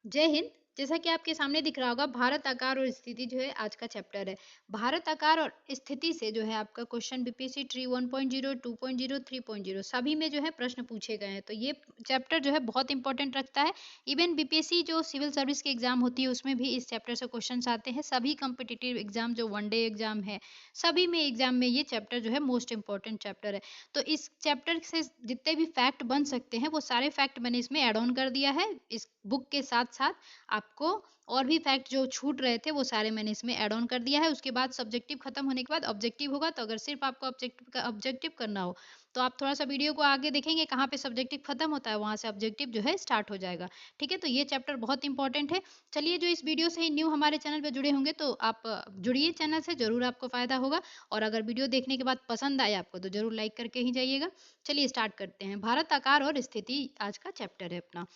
जय हिंद। जैसा कि आपके सामने दिख रहा होगा, भारत आकार और स्थिति जो है आज का चैप्टर है। भारत आकार और स्थिति से जो है आपका क्वेश्चन बीपीएससी ट्री 1.0 2.0 3.0 सभी में जो है प्रश्न पूछे गए हैं। तो ये चैप्टर जो है बहुत इंपॉर्टेंट रखता है। इवन बीपीएससी जो सिविल सर्विस की एग्जाम होती है उसमें भी इस चैप्टर से क्वेश्चन आते हैं। सभी कम्पिटिटिव एग्जाम जो वनडे एग्जाम है, सभी में एग्जाम में ये चैप्टर जो है मोस्ट इंपॉर्टेंट चैप्टर है। तो इस चैप्टर से जितने भी फैक्ट बन सकते हैं वो सारे फैक्ट मैंने इसमें ऐड ऑन कर दिया है। इस बुक के साथ साथ आपको और भी फैक्ट जो छूट रहे थे वो सारे मैंने इसमें ऐड ऑन कर दिया है। उसके बाद सब्जेक्टिव खत्म होने के बाद ऑब्जेक्टिव होगा। तो अगर सिर्फ आपको ऑब्जेक्टिव करना हो तो आप थोड़ा सा वीडियो को आगे देखेंगे, कहाँ पे सब्जेक्टिव खत्म होता है वहां से ऑब्जेक्टिव जो है स्टार्ट हो जाएगा। ठीक है, तो ये चैप्टर बहुत इंपॉर्टेंट है। चलिए, जो इस वीडियो से ही न्यू हमारे चैनल पर जुड़े होंगे तो आप जुड़िए चैनल से, जरूर आपको फायदा होगा। और अगर वीडियो देखने के बाद पसंद आए आपको तो जरूर लाइक करके ही जाइएगा। चलिए स्टार्ट करते हैं। भारत आकार और स्थिति आज का चैप्टर है अपना।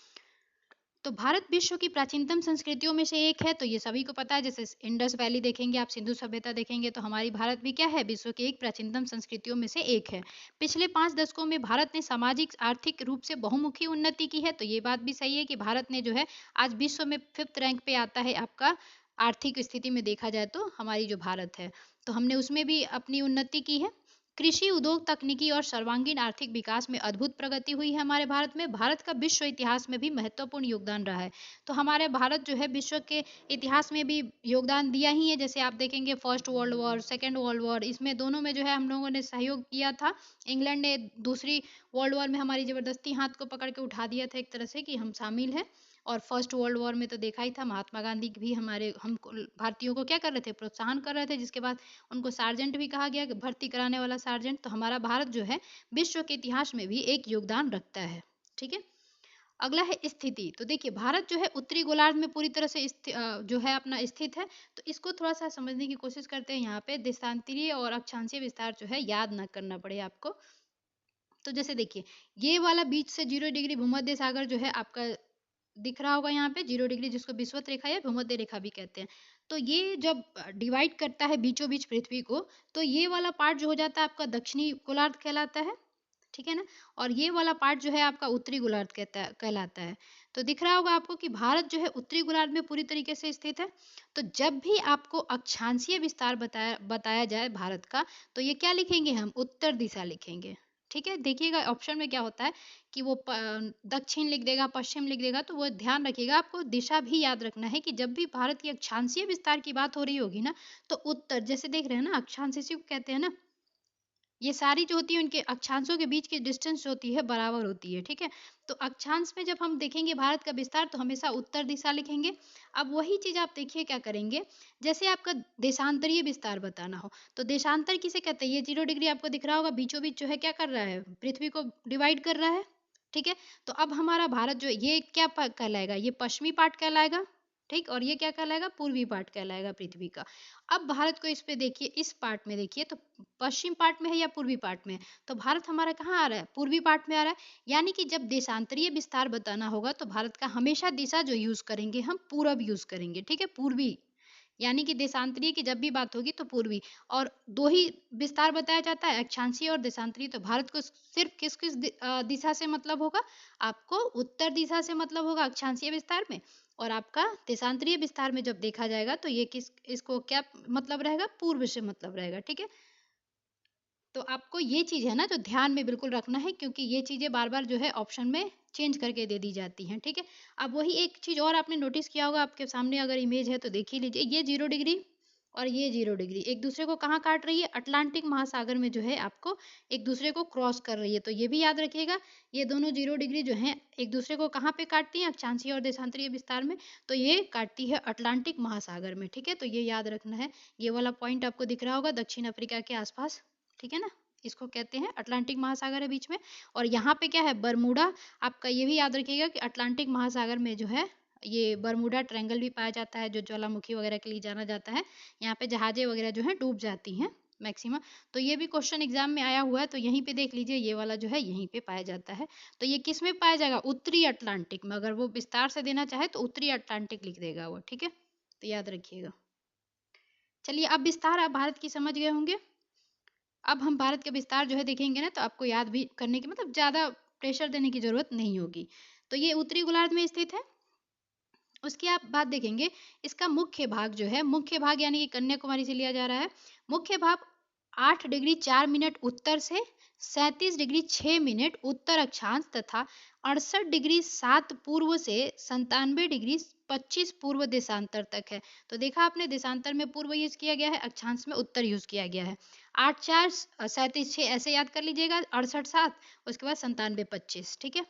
तो भारत विश्व की प्राचीनतम संस्कृतियों में से एक है। तो ये सभी को पता है। जैसे इंडस वैली देखेंगे आप, सिंधु सभ्यता देखेंगे, तो हमारी भारत भी क्या है, विश्व की एक प्राचीनतम संस्कृतियों में से एक है। पिछले 5 दशकों में भारत ने सामाजिक आर्थिक रूप से बहुमुखी उन्नति की है। तो ये बात भी सही है कि भारत ने जो है आज विश्व में 5th रैंक पे आता है आपका। आर्थिक स्थिति में देखा जाए तो हमारी जो भारत है, तो हमने उसमें भी अपनी उन्नति की है। कृषि, उद्योग, तकनीकी और सर्वांगीण आर्थिक विकास में अद्भुत प्रगति हुई है हमारे भारत में। भारत का विश्व इतिहास में भी महत्वपूर्ण योगदान रहा है। तो हमारे भारत जो है विश्व के इतिहास में भी योगदान दिया ही है। जैसे आप देखेंगे first world war, second world war, इसमें दोनों में जो है हम लोगों ने सहयोग किया था। इंग्लैंड ने दूसरी वर्ल्ड वॉर में हमारी जबरदस्ती हाथ को पकड़ के उठा दिया था एक तरह से कि हम शामिल हैं। और फर्स्ट वर्ल्ड वॉर में तो देखा ही था, महात्मा गांधी भी हमारे हम भारतीयों को क्या कर रहे थे, प्रोत्साहन कर रहे थे, जिसके बाद उनको सार्जेंट भी कहा गया, भर्ती कराने वाला सार्जेंट। तो हमारा भारत जो है विश्व के इतिहास में भी एक योगदान रखता है। ठीक है, अगला है स्थिति। तो देखिए, भारत जो है उत्तरी गोलार्ध में पूरी तरह से जो है अपना स्थित है। तो इसको थोड़ा सा समझने की कोशिश करते हैं। यहाँ पे देशांतरीय और अक्षांशीय विस्तार जो है याद ना करना पड़े आपको। तो जैसे देखिए, ये वाला बीच से 0 डिग्री भूमध्य सागर जो है आपका दिख रहा होगा यहाँ पे 0 डिग्री, जिसको विषुवत रेखा या भूमध्य रेखा भी कहते हैं। तो ये जब डिवाइड करता है बीचों बीच पृथ्वी को, तो ये वाला पार्ट जो हो जाता है आपका दक्षिणी गोलार्ध कहलाता है। ठीक है ना। और ये वाला पार्ट जो है आपका उत्तरी गोलार्ध कहलाता है। तो दिख रहा होगा आपको कि भारत जो है उत्तरी गोलार्ध में पूरी तरीके से स्थित है। तो जब भी आपको अक्षांशीय विस्तार बताया बताया जाए भारत का, तो ये क्या लिखेंगे, हम उत्तर दिशा लिखेंगे। ठीक है, देखिएगा ऑप्शन में क्या होता है कि वो दक्षिण लिख देगा, पश्चिम लिख देगा। तो वो ध्यान रखिएगा, आपको दिशा भी याद रखना है कि जब भी भारत की अक्षांशीय विस्तार की बात हो रही होगी ना, तो उत्तर, जैसे देख रहे हैं ना अक्षांश कहते हैं ना, ये सारी जो होती है उनके अक्षांशों के बीच की डिस्टेंस जो होती है बराबर होती है। ठीक है, तो अक्षांश में जब हम देखेंगे भारत का विस्तार तो हमेशा उत्तर दिशा लिखेंगे। अब वही चीज आप देखिए क्या करेंगे, जैसे आपका देशांतरीय विस्तार बताना हो, तो देशांतर किसे कहते हैं, ये 0 डिग्री आपको दिख रहा होगा बीचों बीच जो है क्या कर रहा है, पृथ्वी को डिवाइड कर रहा है। ठीक है, तो अब हमारा भारत जो है ये क्या कहलाएगा, ये पश्चिमी पार्ट कहलाएगा। ठीक, और ये क्या कहलाएगा, पूर्वी पार्ट कहलाएगा पृथ्वी का। अब भारत को इस पे देखिए, इस पार्ट में देखिए, तो पश्चिम पार्ट में है या पूर्वी पार्ट में है, तो भारत हमारा कहाँ आ रहा है, पूर्वी पार्ट में आ रहा है। यानी कि जब देशांतरीय विस्तार बताना होगा तो भारत का हमेशा दिशा जो यूज करेंगे हम पूरब यूज करेंगे। ठीक है, पूर्वी, यानी कि देशांतरीय की जब भी बात होगी तो पूर्वी। और दो ही विस्तार बताया जाता है, अक्षांशीय और देशांतरीय। तो भारत को सिर्फ किस किस दिशा से मतलब होगा, आपको उत्तर दिशा से मतलब होगा अक्षांशीय विस्तार में। और आपका देशांतरीय विस्तार में जब देखा जाएगा तो ये किस इसको क्या मतलब रहेगा, पूर्व से मतलब रहेगा। ठीक है, तो आपको ये चीज है ना जो ध्यान में बिल्कुल रखना है, क्योंकि ये चीजें बार बार जो है ऑप्शन में चेंज करके दे दी जाती हैं। ठीक है, अब वही एक चीज और आपने नोटिस किया होगा, आपके सामने अगर इमेज है तो देख ही लीजिए, ये 0 डिग्री और ये 0 डिग्री एक दूसरे को कहाँ काट रही है, अटलांटिक महासागर में जो है आपको एक दूसरे को क्रॉस कर रही है। तो ये भी याद रखिएगा, ये दोनों 0 डिग्री जो है एक दूसरे को कहाँ पे काटती हैं, अक्षांशीय और देशांतरीय विस्तार में। तो ये काटती है अटलांटिक महासागर में। ठीक है, तो ये याद रखना है। ये वाला पॉइंट आपको दिख रहा होगा दक्षिण अफ्रीका के आसपास। ठीक है ना, इसको कहते हैं अटलांटिक महासागर है बीच में। और यहाँ पे क्या है, बरमूडा। आपका ये भी याद रखिएगा कि अटलांटिक महासागर में जो है ये बरमूडा ट्रायंगल भी पाया जाता है, जो ज्वालामुखी वगैरह के लिए जाना जाता है। यहाँ पे जहाजें वगैरह जो है डूब जाती हैं मैक्सिमम। तो ये भी क्वेश्चन एग्जाम में आया हुआ है, तो यहीं पे देख लीजिए, ये वाला जो है यहीं पे पाया जाता है। तो ये किस में पाया जाएगा, उत्तरी अटलांटिक में। अगर वो विस्तार से देना चाहे तो उत्तरी अटलांटिक लिख देगा वो। ठीक है, तो याद रखिएगा। चलिए, अब विस्तार आप भारत की समझ गए होंगे। अब हम भारत का विस्तार जो है देखेंगे ना, तो आपको याद भी करने की मतलब ज़्यादा प्रेशर देने की ज़रूरत नहीं होगी। तो ये उत्तरी गोलार्ध में स्थित है। उसके आप बाद देखेंगे इसका मुख्य भाग जो है, मुख्य भाग यानी कि कन्याकुमारी से लिया जा रहा है। मुख्य भाग 8 डिग्री 4 मिनट उत्तर से 37 डिग्री 6 मिनट उत्तर अक्षांश तथा 68 डिग्री 7 पूर्व से 97 डिग्री 25 पूर्व देशांतर तक है। तो देखा आपने, देशांतर में पूर्व यूज किया गया है, अक्षांश में उत्तर यूज किया गया है। 8 4 37 6 ऐसे याद कर लीजिएगा, 68 7, उसके बाद 97 25। ठीक है।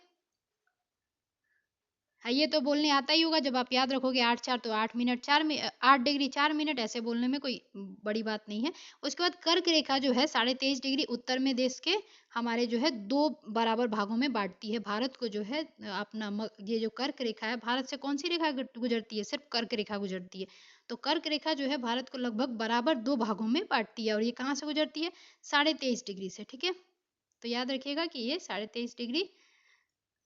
हाँ, ये तो बोलने आता ही होगा, जब आप याद रखोगे 8 4 तो 8 मिनट 4 8 डिग्री 4 मिनट, ऐसे बोलने में कोई बड़ी बात नहीं है। उसके बाद कर्क रेखा जो है 23.5 डिग्री उत्तर में देश के हमारे जो है दो बराबर भागों में बांटती है भारत को जो है। अपना ये जो कर्क रेखा है, भारत से कौन सी रेखा गुजरती है? सिर्फ कर्क रेखा गुजरती है। तो कर्क रेखा जो है भारत को लगभग बराबर दो भागों में बांटती है, और ये कहाँ से गुजरती है? 23.5 डिग्री से। ठीक है, तो याद रखिएगा कि ये 23.5 डिग्री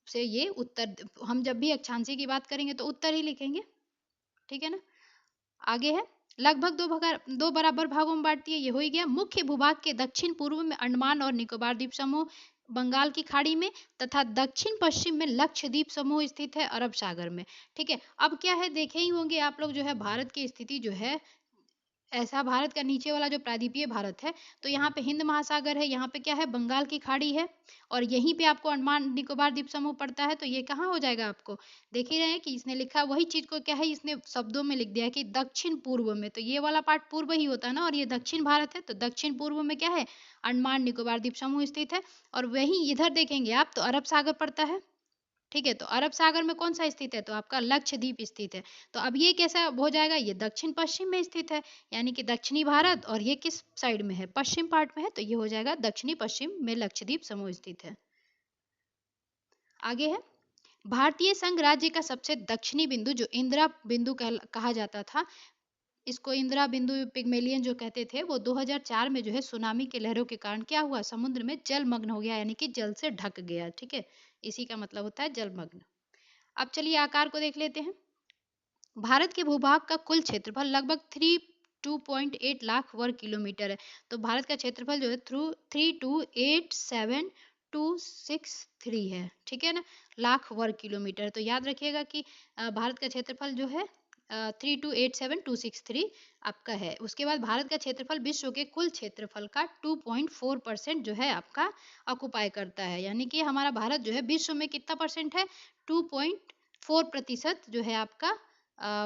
से ये उत्तर, हम जब भी अक्षांशी की बात करेंगे तो उत्तर ही लिखेंगे। ठीक है ना। आगे है, लगभग दो बराबर भागों में बांटती है, ये हो ही गया। मुख्य भूभाग के दक्षिण पूर्व में अंडमान और निकोबार द्वीप समूह बंगाल की खाड़ी में तथा दक्षिण पश्चिम में लक्षद्वीप समूह स्थित है अरब सागर में। ठीक है, अब क्या है, देखे ही होंगे आप लोग जो है भारत की स्थिति जो है, ऐसा भारत का नीचे वाला जो प्रायद्वीपीय भारत है, तो यहाँ पे हिंद महासागर है, यहाँ पे क्या है, बंगाल की खाड़ी है, और यहीं पे आपको अंडमान निकोबार द्वीप समूह पड़ता है। तो ये कहाँ हो जाएगा आपको, देख ही रहे हैं कि इसने लिखा वही चीज को क्या है, इसने शब्दों में लिख दिया है कि दक्षिण पूर्व में, तो ये वाला पार्ट पूर्व ही होता है ना, और ये दक्षिण भारत है, तो दक्षिण पूर्व में क्या है, अंडमान निकोबार द्वीप समूह स्थित है। और वहीं इधर देखेंगे आप तो अरब सागर पड़ता है। ठीक है, तो अरब सागर में कौन सा स्थित है, तो आपका लक्षद्वीप स्थित है। तो अब ये कैसा हो जाएगा, ये दक्षिण पश्चिम में स्थित है, यानी कि दक्षिणी भारत, और ये किस साइड में है, पश्चिम पार्ट में है, तो ये हो जाएगा दक्षिणी पश्चिम में लक्षद्वीप समूह स्थित है। आगे है, भारतीय संघ राज्य का सबसे दक्षिणी बिंदु जो इंदिरा बिंदु कहा जाता था, इसको इंदिरा बिंदु पिग्मेलियन जो कहते थे, वो 2004 में जो है सुनामी के लहरों के कारण क्या हुआ, समुद्र में जलमग्न हो गया, यानी कि जल से ढक गया। ठीक है, इसी का मतलब होता है जलमग्न। अब चलिए आकार को देख लेते हैं। भारत के भूभाग का कुल क्षेत्रफल लगभग 2.8 लाख वर्ग किलोमीटर है। तो भारत का क्षेत्रफल जो है 3287263 है। ठीक है ना, लाख वर्ग किलोमीटर। तो याद रखिएगा कि भारत का क्षेत्रफल जो है 3287263 आपका है। उसके बाद भारत का क्षेत्रफल विश्व के कुल क्षेत्रफल का 2.4% जो है आपका ऑक्युपाई करता है, यानी कि हमारा भारत जो है विश्व में कितना परसेंट है, 2.4% जो है आपका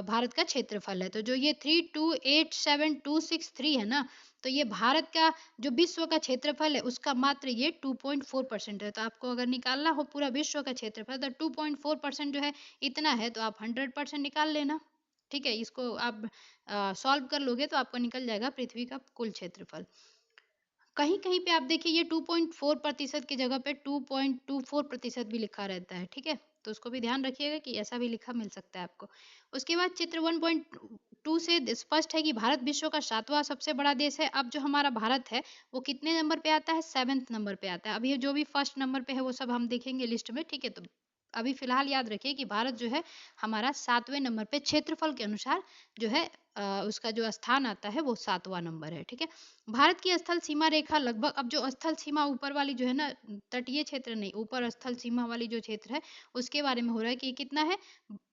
भारत का क्षेत्रफल है। तो जो ये 3287263 है ना, तो ये भारत का जो विश्व का क्षेत्रफल है उसका मात्र ये 2.4% है। तो आपको अगर निकालना हो पूरा विश्व का क्षेत्रफल, तो 2.4% जो है इतना है, तो आप 100% निकाल लेना। ठीक है, इसको आप सॉल्व कर लोगे तो आपको निकल जाएगा पृथ्वी का कुल क्षेत्रफल। कहीं कहीं पे आप देखिए ये 2.4% की जगह पे 2.24% भी लिखा रहता है। ठीक है, तो उसको भी ध्यान रखिएगा कि ऐसा भी लिखा मिल सकता है आपको। उसके बाद चित्र 1.2 से स्पष्ट है कि भारत विश्व का 7वां सबसे बड़ा देश है। अब जो हमारा भारत है वो कितने नंबर पे आता है, 7th नंबर पे आता है। अब ये जो भी फर्स्ट नंबर पे है वो सब हम देखेंगे लिस्ट में। ठीक है, तो अभी फिलहाल याद रखिए कि भारत जो है हमारा 7वें नंबर पे क्षेत्रफल के अनुसार जो है उसका जो स्थान आता है वो 7वां नंबर है। ठीक है, भारत की स्थल सीमा रेखा लगभग, अब जो स्थल सीमा ऊपर वाली जो है ना, तटीय क्षेत्र नहीं, ऊपर स्थल सीमा वाली जो क्षेत्र है उसके बारे में हो रहा है कि ये कितना है,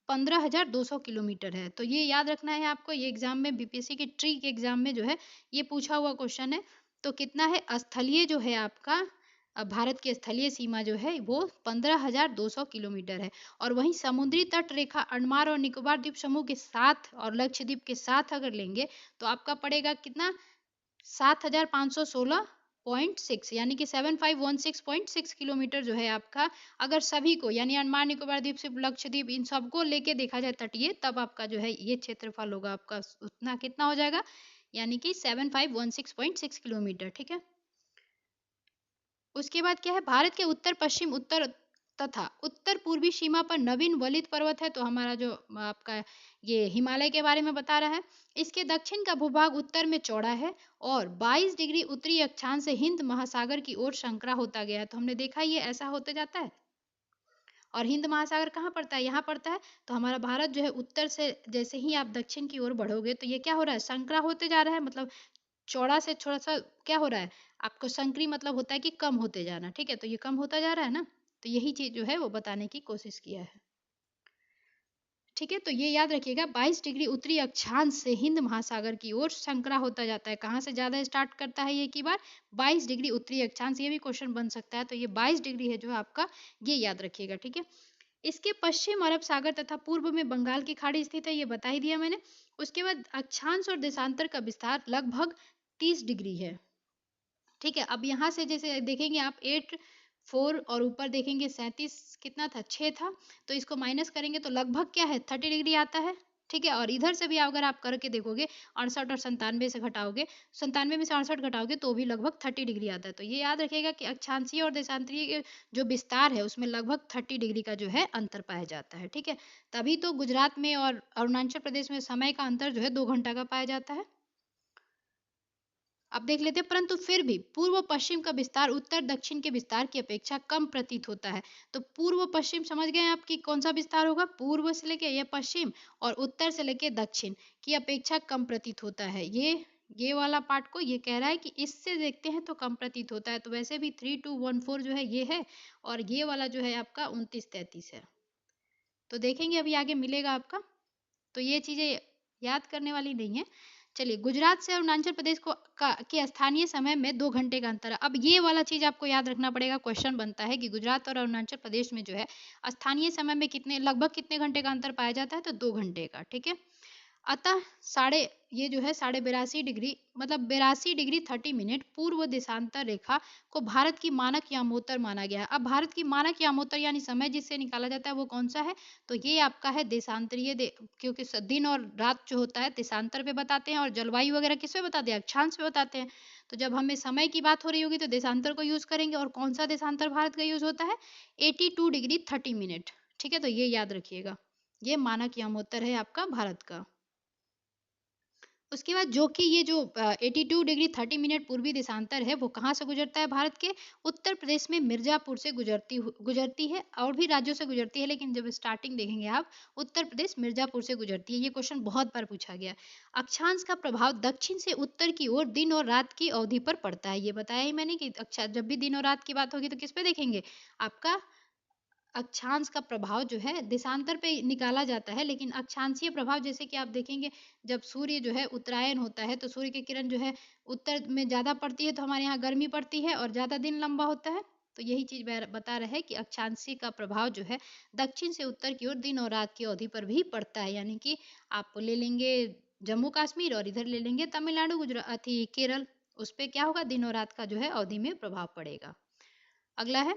15,200 किलोमीटर है। तो ये याद रखना है आपको, ये एग्जाम में बीपीएससी के ट्री के एग्जाम में जो है ये पूछा हुआ क्वेश्चन है। तो कितना है स्थलीय जो है आपका, भारत की स्थलीय सीमा जो है वो 15,200 किलोमीटर है। और वहीं समुद्री तट रेखा अंडमान और निकोबार द्वीप समूह के साथ और लक्षद्वीप के साथ अगर लेंगे तो आपका पड़ेगा कितना, 7,516.6, यानी कि 7516.6 किलोमीटर जो है आपका। अगर सभी को यानी अंडमान निकोबार द्वीप से लक्षद्वीप इन सबको लेके देखा जाए तटीय, तब आपका जो है ये क्षेत्रफल होगा आपका उतना कितना हो जाएगा, यानी कि 7516.6 किलोमीटर। ठीक है, उसके बाद क्या है, भारत के उत्तर पश्चिम उत्तर तथा उत्तर पूर्वी सीमा पर नवीन वलित पर्वत है, तो हमारा जो आपका ये हिमालय के बारे में बता रहा है। इसके दक्षिण का भूभाग उत्तर में चौड़ा है और 22 डिग्री उत्तरी अक्षांश से हिंद महासागर की ओर संकरा होता गया है। तो हमने देखा ये ऐसा होते जाता है। और हिंद महासागर कहाँ पड़ता है, यहाँ पड़ता है। तो हमारा भारत जो है उत्तर से जैसे ही आप दक्षिण की ओर बढ़ोगे तो ये क्या हो रहा है, संकरा होते जा रहा है, मतलब चौड़ा से थोड़ा सा क्या हो रहा है आपको, संकरी मतलब होता है कि कम होते जाना। ठीक है, तो ये कम होता जा रहा है ना, तो यही चीज जो है वो बताने की कोशिश किया है। ठीक है, तो ये याद रखिएगा 22 डिग्री उत्तरी अक्षांश से हिंद महासागर की ओर संकरा होता जाता है। कहाँ से ज्यादा स्टार्ट करता है ये की बार? 22 डिग्री उत्तरी अक्षांश। ये भी क्वेश्चन बन सकता है, तो ये 22 डिग्री है जो है आपका, ये याद रखिएगा। ठीक है, इसके पश्चिम अरब सागर तथा पूर्व में बंगाल की खाड़ी स्थित है, ये बता ही दिया मैंने। उसके बाद अक्षांश और देशांतर का विस्तार लगभग 30 डिग्री है। ठीक है, अब यहाँ से जैसे देखेंगे आप 8 4 और ऊपर देखेंगे 37, कितना था, 6 था, तो इसको माइनस करेंगे तो लगभग क्या है, 30 डिग्री आता है। ठीक है, और इधर से भी अगर आप करके देखोगे 68 और 97 से घटाओगे, 97 में से 68 घटाओगे तो भी लगभग 30 डिग्री आता है। तो ये याद रखिएगा कि अक्षांशीय और देशांतरीय के जो विस्तार है उसमें लगभग 30 डिग्री का जो है अंतर पाया जाता है। ठीक है, तभी तो गुजरात में और अरुणाचल प्रदेश में समय का अंतर जो है 2 घंटा का पाया जाता है। अब देख लेते हैं, परंतु फिर भी पूर्व पश्चिम का विस्तार उत्तर दक्षिण के विस्तार की अपेक्षा कम प्रतीत होता है। तो पूर्व पश्चिम समझ गए आप कि कौन सा विस्तार होगा, पूर्व से लेके ये पश्चिम और उत्तर से लेके दक्षिण की अपेक्षा कम प्रतीत होता है। ये वाला पार्ट को ये कह रहा है कि इससे देखते हैं तो कम प्रतीत होता है। तो वैसे भी 3214 जो है ये है, और ये वाला जो है आपका 2933 है। तो देखेंगे अभी आगे मिलेगा आपका, तो ये चीजें याद करने वाली नहीं है। चलिए, गुजरात से अरुणाचल प्रदेश के स्थानीय समय में 2 घंटे का अंतर है। अब ये वाला चीज आपको याद रखना पड़ेगा, क्वेश्चन बनता है कि गुजरात और अरुणाचल प्रदेश में जो है स्थानीय समय में लगभग कितने घंटे का अंतर पाया जाता है, तो 2 घंटे का। ठीक है, अतः ये जो है 82.5 डिग्री, मतलब 82 डिग्री 30 मिनट पूर्व देशांतर रेखा को भारत की मानक यामोत्तर माना गया है। अब भारत की मानक यामोत्तर यानी समय जिससे निकाला जाता है वो कौन सा है, तो ये आपका है देशांतरीय क्योंकि दिन और रात जो होता है देशांतर पे बताते हैं, और जलवायु वगैरह किस पे बताते हैं, अक्षांश पे बताते हैं। तो जब हमें समय की बात हो रही होगी तो देशांतर को यूज करेंगे, और कौन सा देशांतर भारत का यूज होता है, 82 डिग्री 30 मिनट। ठीक है, तो ये याद रखिएगा, ये मानक यामोत्तर है आपका भारत का। उसके बाद जो कि ये जो 82 डिग्री 30 मिनट पूर्वी देशांतर है वो कहाँ से गुजरता है, भारत के उत्तर प्रदेश में मिर्जापुर से गुजरती है, और भी राज्यों से गुजरती है, लेकिन जब स्टार्टिंग देखेंगे आप उत्तर प्रदेश मिर्जापुर से गुजरती है। ये क्वेश्चन बहुत बार पूछा गया। अक्षांश का प्रभाव दक्षिण से उत्तर की ओर दिन और रात की अवधि पर पड़ता है। ये बताया ही मैंने कि अच्छा, जब भी दिन और रात की बात होगी तो किस पे देखेंगे, आपका अक्षांश का प्रभाव जो है देशांतर पे निकाला जाता है, लेकिन अक्षांशीय प्रभाव जैसे कि आप देखेंगे जब सूर्य जो है उत्तरायण होता है तो सूर्य की किरण जो है उत्तर में ज्यादा पड़ती है, तो हमारे यहाँ गर्मी पड़ती है और ज्यादा दिन लंबा होता है। तो यही चीज बता रहा है कि अक्षांशीय का प्रभाव जो है दक्षिण से उत्तर की ओर दिन और रात की अवधि पर भी पड़ता है। यानी कि आप ले लेंगे जम्मू कश्मीर और इधर ले लेंगे तमिलनाडु, गुजरात, केरल, उस पर क्या होगा, दिन और रात का जो है अवधि में प्रभाव पड़ेगा। अगला है,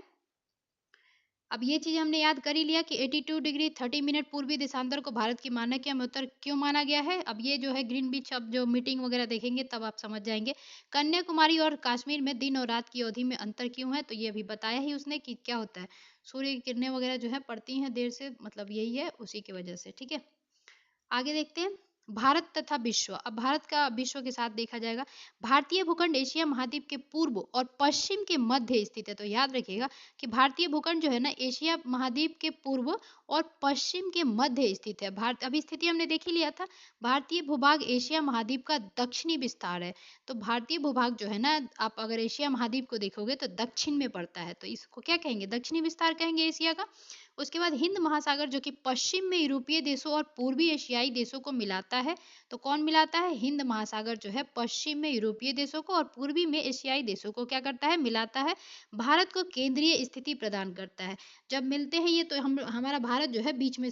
अब ये चीज हमने याद कर ही लिया कि 82 डिग्री 30 मिनट पूर्वी देशांतर को भारत की मानक या उत्तर क्यों माना गया है। अब ये जो है ग्रीन बीच, अब जो मीटिंग वगैरह देखेंगे तब आप समझ जाएंगे। कन्याकुमारी और कश्मीर में दिन और रात की अवधि में अंतर क्यों है, तो ये अभी बताया ही उसने कि क्या होता है, सूर्य की किरणें वगैरह जो है पड़ती हैं देर से, मतलब यही है उसी की वजह से। ठीक है, आगे देखते हैं, भारत तथा विश्व। अब भारत का विश्व के साथ देखा जाएगा। भारतीय भूखंड एशिया महाद्वीप के पूर्व और पश्चिम के मध्य स्थित है। तो याद रखिएगा कि भारतीय भूखंड जो है ना एशिया महाद्वीप के पूर्व और पश्चिम के मध्य स्थित है। भारत अभी स्थिति हमने देख ही लिया था। भारतीय भूभाग एशिया महाद्वीप का दक्षिणी विस्तार है। तो भारतीय भूभाग जो है ना, आप अगर एशिया महाद्वीप को देखोगे तो दक्षिण में पड़ता है, तो इसको क्या कहेंगे, दक्षिणी विस्तार कहेंगे एशिया का। उसके बाद हिंद महासागर जो कि पश्चिम में यूरोपीय देशों और पूर्वी एशियाई देशों को मिलाता है। तो कौन मिलाता है, हिंद महासागर जो है पश्चिम में यूरोपीय देशों को और पूर्वी में एशियाई देशों को क्या करता है, मिलाता है। भारत को केंद्रीय स्थिति प्रदान करता है। जब मिलते हैं ये तो हमारा भारत जो है बीच में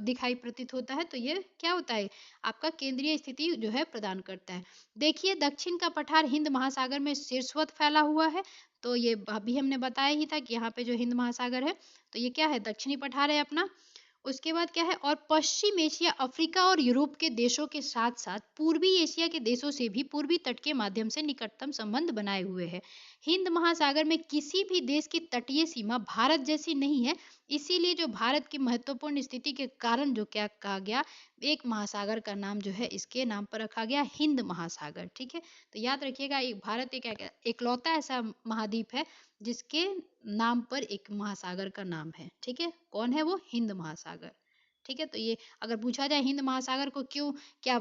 दिखाई प्रतीत होता है। तो ये क्या होता है, आपका केंद्रीय स्थिति जो है प्रदान करता है। देखिए, दक्षिण का पठार हिंद महासागर में शीर्षवत फैला हुआ है। तो ये अभी हमने बताया ही था कि यहाँ पे जो हिंद महासागर है तो ये क्या है, दक्षिणी पठार है अपना। उसके बाद क्या है, और पश्चिम एशिया, अफ्रीका और यूरोप के देशों के साथ साथ पूर्वी एशिया के देशों से भी पूर्वी तट के माध्यम से निकटतम संबंध बनाए हुए है। हिंद महासागर में किसी भी देश की तटीय सीमा भारत जैसी नहीं है। इसीलिए जो भारत की महत्वपूर्ण स्थिति के कारण जो क्या कहा गया, एक महासागर का नाम जो है इसके नाम पर रखा गया, हिंद महासागर। ठीक है, तो याद रखिएगा भारत एक इकलौता ऐसा महाद्वीप है जिसके नाम पर एक महासागर का नाम है। ठीक है, कौन है वो, हिंद महासागर। ठीक है, तो ये अगर पूछा जाए हिंद महासागर को क्यों, क्या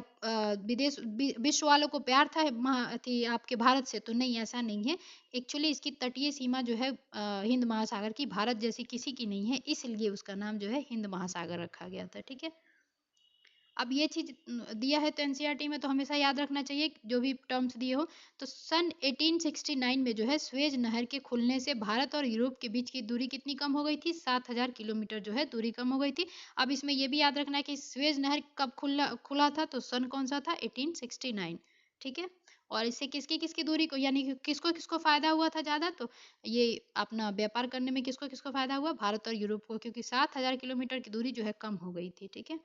विश्व वालों को प्यार था थी आपके भारत से, तो नहीं, ऐसा नहीं है। एक्चुअली इसकी तटीय सीमा जो है हिंद महासागर की भारत जैसी किसी की नहीं है, इसलिए उसका नाम जो है हिंद महासागर रखा गया था। ठीक है, अब ये चीज दिया है तो एनसीईआरटी में तो हमेशा याद रखना चाहिए जो भी टर्म्स दिए हो। तो सन 1869 में जो है स्वेज नहर के खुलने से भारत और यूरोप के बीच की दूरी कितनी कम हो गई थी, 7000 किलोमीटर जो है दूरी कम हो गई थी। अब इसमें यह भी याद रखना है कि स्वेज नहर कब खुला था, तो सन कौन सा था, 1869। ठीक है, और इससे किसकी किसकी दूरी को, यानी कि किसको किसको फायदा हुआ था ज्यादा, तो ये अपना व्यापार करने में किसको किसको फायदा हुआ, भारत और यूरोप को, क्योंकि 7000 किलोमीटर की दूरी जो है कम हो गई थी। ठीक है,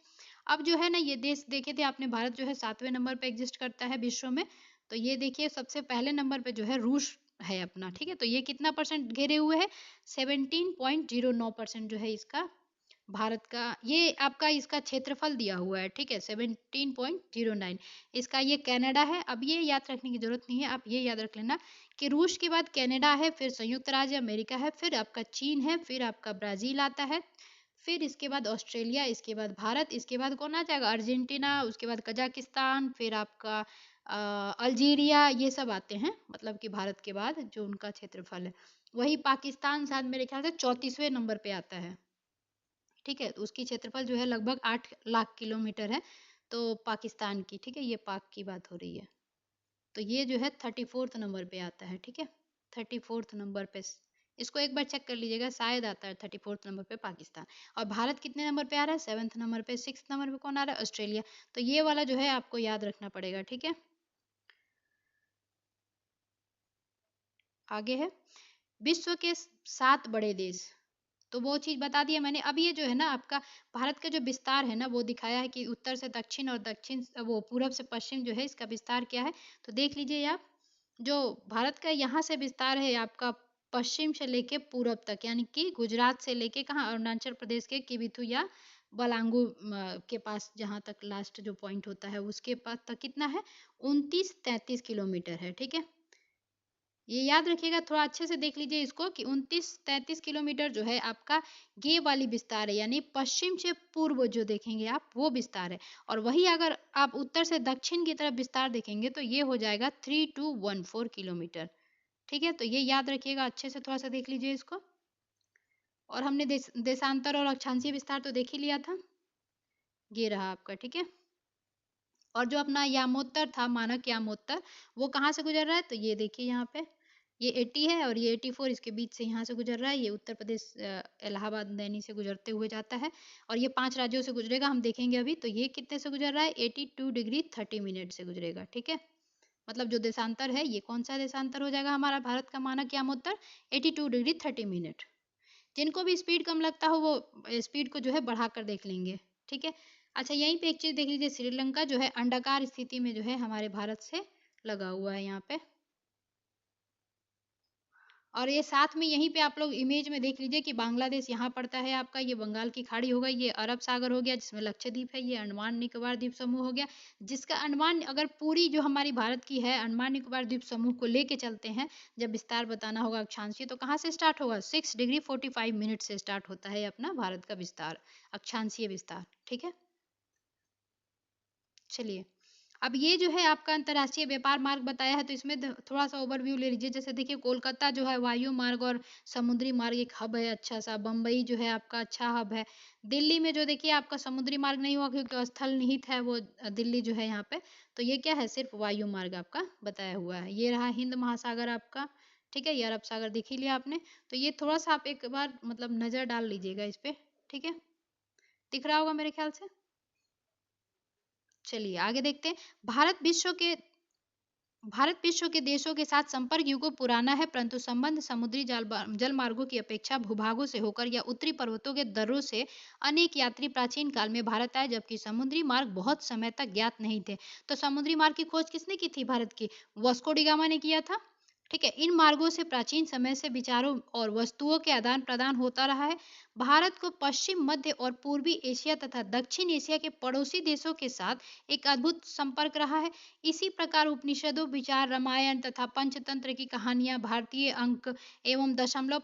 अब जो है ना ये देश देखे थे आपने, भारत जो है 7वें नंबर पे एग्जिस्ट करता है विश्व में। तो ये देखिए सबसे पहले नंबर पे जो है रूस है अपना। ठीक है, तो ये कितना परसेंट घेरे हुए है, 17.09% जो है इसका भारत का, ये आपका इसका क्षेत्रफल दिया हुआ है। ठीक है, 17.09 इसका ये कनाडा है। अब ये याद रखने की जरूरत नहीं है, आप ये याद रख लेना कि रूस के बाद कनाडा है, फिर संयुक्त राज्य अमेरिका है, फिर आपका चीन है, फिर आपका ब्राजील आता है, फिर इसके बाद ऑस्ट्रेलिया, इसके बाद भारत, इसके बाद कौन आ जाएगा, अर्जेंटीना, उसके बाद कजाकिस्तान, फिर आपका अल्जीरिया, ये सब आते हैं, मतलब कि भारत के बाद जो उनका क्षेत्रफल है। वही पाकिस्तान शायद मेरे ख्याल से 34वें नंबर पे आता है। ठीक है, तो उसकी क्षेत्रफल जो है लगभग 8 लाख किलोमीटर है, तो पाकिस्तान की। ठीक है, ये पाक की बात हो रही है। तो ये जो है 34th नंबर पे आता है। ठीक है, 34th नंबर पे, इसको एक बार चेक कर लीजिएगा, शायद आता है 34th नंबर पे पाकिस्तान। और भारत कितने नंबर पे आ रहा है, 7th नंबर पे। 6th नंबर पे कौन आ रहा है, ऑस्ट्रेलिया। तो ये वाला जो है आपको याद रखना पड़ेगा। ठीक है, आगे है विश्व के 7 बड़े देश, तो वो चीज बता दिया मैंने। अब ये जो है ना आपका भारत का जो विस्तार है ना, वो दिखाया है कि उत्तर से दक्षिण और दक्षिण वो पूरब से पश्चिम जो है इसका विस्तार क्या है। तो देख लीजिए आप, जो भारत का यहाँ से विस्तार है आपका पश्चिम से लेके पूरब तक, यानी कि गुजरात से लेके कहाँ, अरुणाचल प्रदेश के किबिथु या बलांगू के पास, जहाँ तक लास्ट जो पॉइंट होता है उसके पास तक कितना है, 29-33 किलोमीटर है। ठीक है, ये याद रखिएगा, थोड़ा अच्छे से देख लीजिए इसको कि 29-33 किलोमीटर जो है आपका ये वाली विस्तार है, यानी पश्चिम से पूर्व जो देखेंगे आप वो विस्तार है। और वही अगर आप उत्तर से दक्षिण की तरफ विस्तार देखेंगे तो ये हो जाएगा 3214 किलोमीटर। ठीक है, तो ये याद रखिएगा, अच्छे से थोड़ा सा देख लीजिए इसको। और हमने देशांतर और अक्षांशीय विस्तार तो देख ही लिया था, ये रहा आपका। ठीक है, और जो अपना यामोत्तर था, मानक यामोत्तर, वो कहाँ से गुजर रहा है, तो ये देखिए यहाँ पे, ये 80 है और ये 84, इसके बीच से यहाँ से गुजर रहा है। ये उत्तर प्रदेश इलाहाबाद नैनी से गुजरते हुए जाता है, और ये 5 राज्यों से गुजरेगा, हम देखेंगे अभी। तो ये कितने से गुजर रहा है, 82 डिग्री 30 मिनट से गुजरेगा। ठीक है, मतलब जो देशांतर है, ये कौन सा देशांतर हो जाएगा हमारा भारत का मानक यामोत्तर, 82 डिग्री 30 मिनट। जिनको भी स्पीड कम लगता हो वो स्पीड को जो है बढ़ाकर देख लेंगे। ठीक है, अच्छा यहीं पे एक चीज देख लीजिए, श्रीलंका जो है अंडाकार स्थिति में जो है हमारे भारत से लगा हुआ है यहाँ पे। और ये साथ में यहीं पे आप लोग इमेज में देख लीजिए कि बांग्लादेश यहाँ पड़ता है आपका, ये बंगाल की खाड़ी हो गई, ये अरब सागर हो गया जिसमें लक्षद्वीप है, ये अंडमान निकोबार द्वीप समूह हो गया, जिसका अनुमान अगर पूरी जो हमारी भारत की है अंडमान निकोबार द्वीप समूह को लेके चलते हैं, जब विस्तार बताना होगा अक्षांशीय, तो कहाँ से स्टार्ट होगा, 6 डिग्री 45 मिनट से स्टार्ट होता है अपना भारत का विस्तार, अक्षांशीय विस्तार। ठीक है, चलिए, अब ये जो है आपका अंतर्राष्ट्रीय व्यापार मार्ग बताया है, तो इसमें थोड़ा सा ओवरव्यू ले लीजिए। जैसे देखिए कोलकाता जो है वायु मार्ग और समुद्री मार्ग एक हब है अच्छा सा, बम्बई जो है आपका अच्छा हब है। दिल्ली में जो देखिए आपका समुद्री मार्ग नहीं हुआ क्योंकि स्थल निहित है वो दिल्ली जो है यहाँ पे, तो ये क्या है, सिर्फ वायु मार्ग आपका बताया हुआ है। ये रहा हिंद महासागर आपका। ठीक है, ये अरब सागर देख ही लिया आपने, तो ये थोड़ा सा आप एक बार मतलब नजर डाल लीजिएगा इस पे। ठीक है, दिख रहा होगा मेरे ख्याल से। चलिए आगे देखते हैं। भारत विश्व के देशों के साथ संपर्क युगों पुराना है, परंतु संबंध समुद्री जल मार्गों की अपेक्षा भूभागों से होकर या उत्तरी पर्वतों के दर्रों से अनेक यात्री प्राचीन काल में भारत आए, जबकि समुद्री मार्ग बहुत समय तक ज्ञात नहीं थे। तो समुद्री मार्ग की खोज किसने की थी भारत की, वास्को डी गामा ने किया था। ठीक है, इन मार्गों से प्राचीन समय से विचारों और वस्तुओं के आदान प्रदान होता रहा है। भारत को पश्चिम मध्य और पूर्वी एशिया तथा दक्षिण एशिया के पड़ोसी देशों के साथ एक अद्भुत संपर्क रहा है। इसी प्रकार उपनिषदों, विचार, रामायण तथा पंचतंत्र की कहानियां, भारतीय अंक एवं दशमलव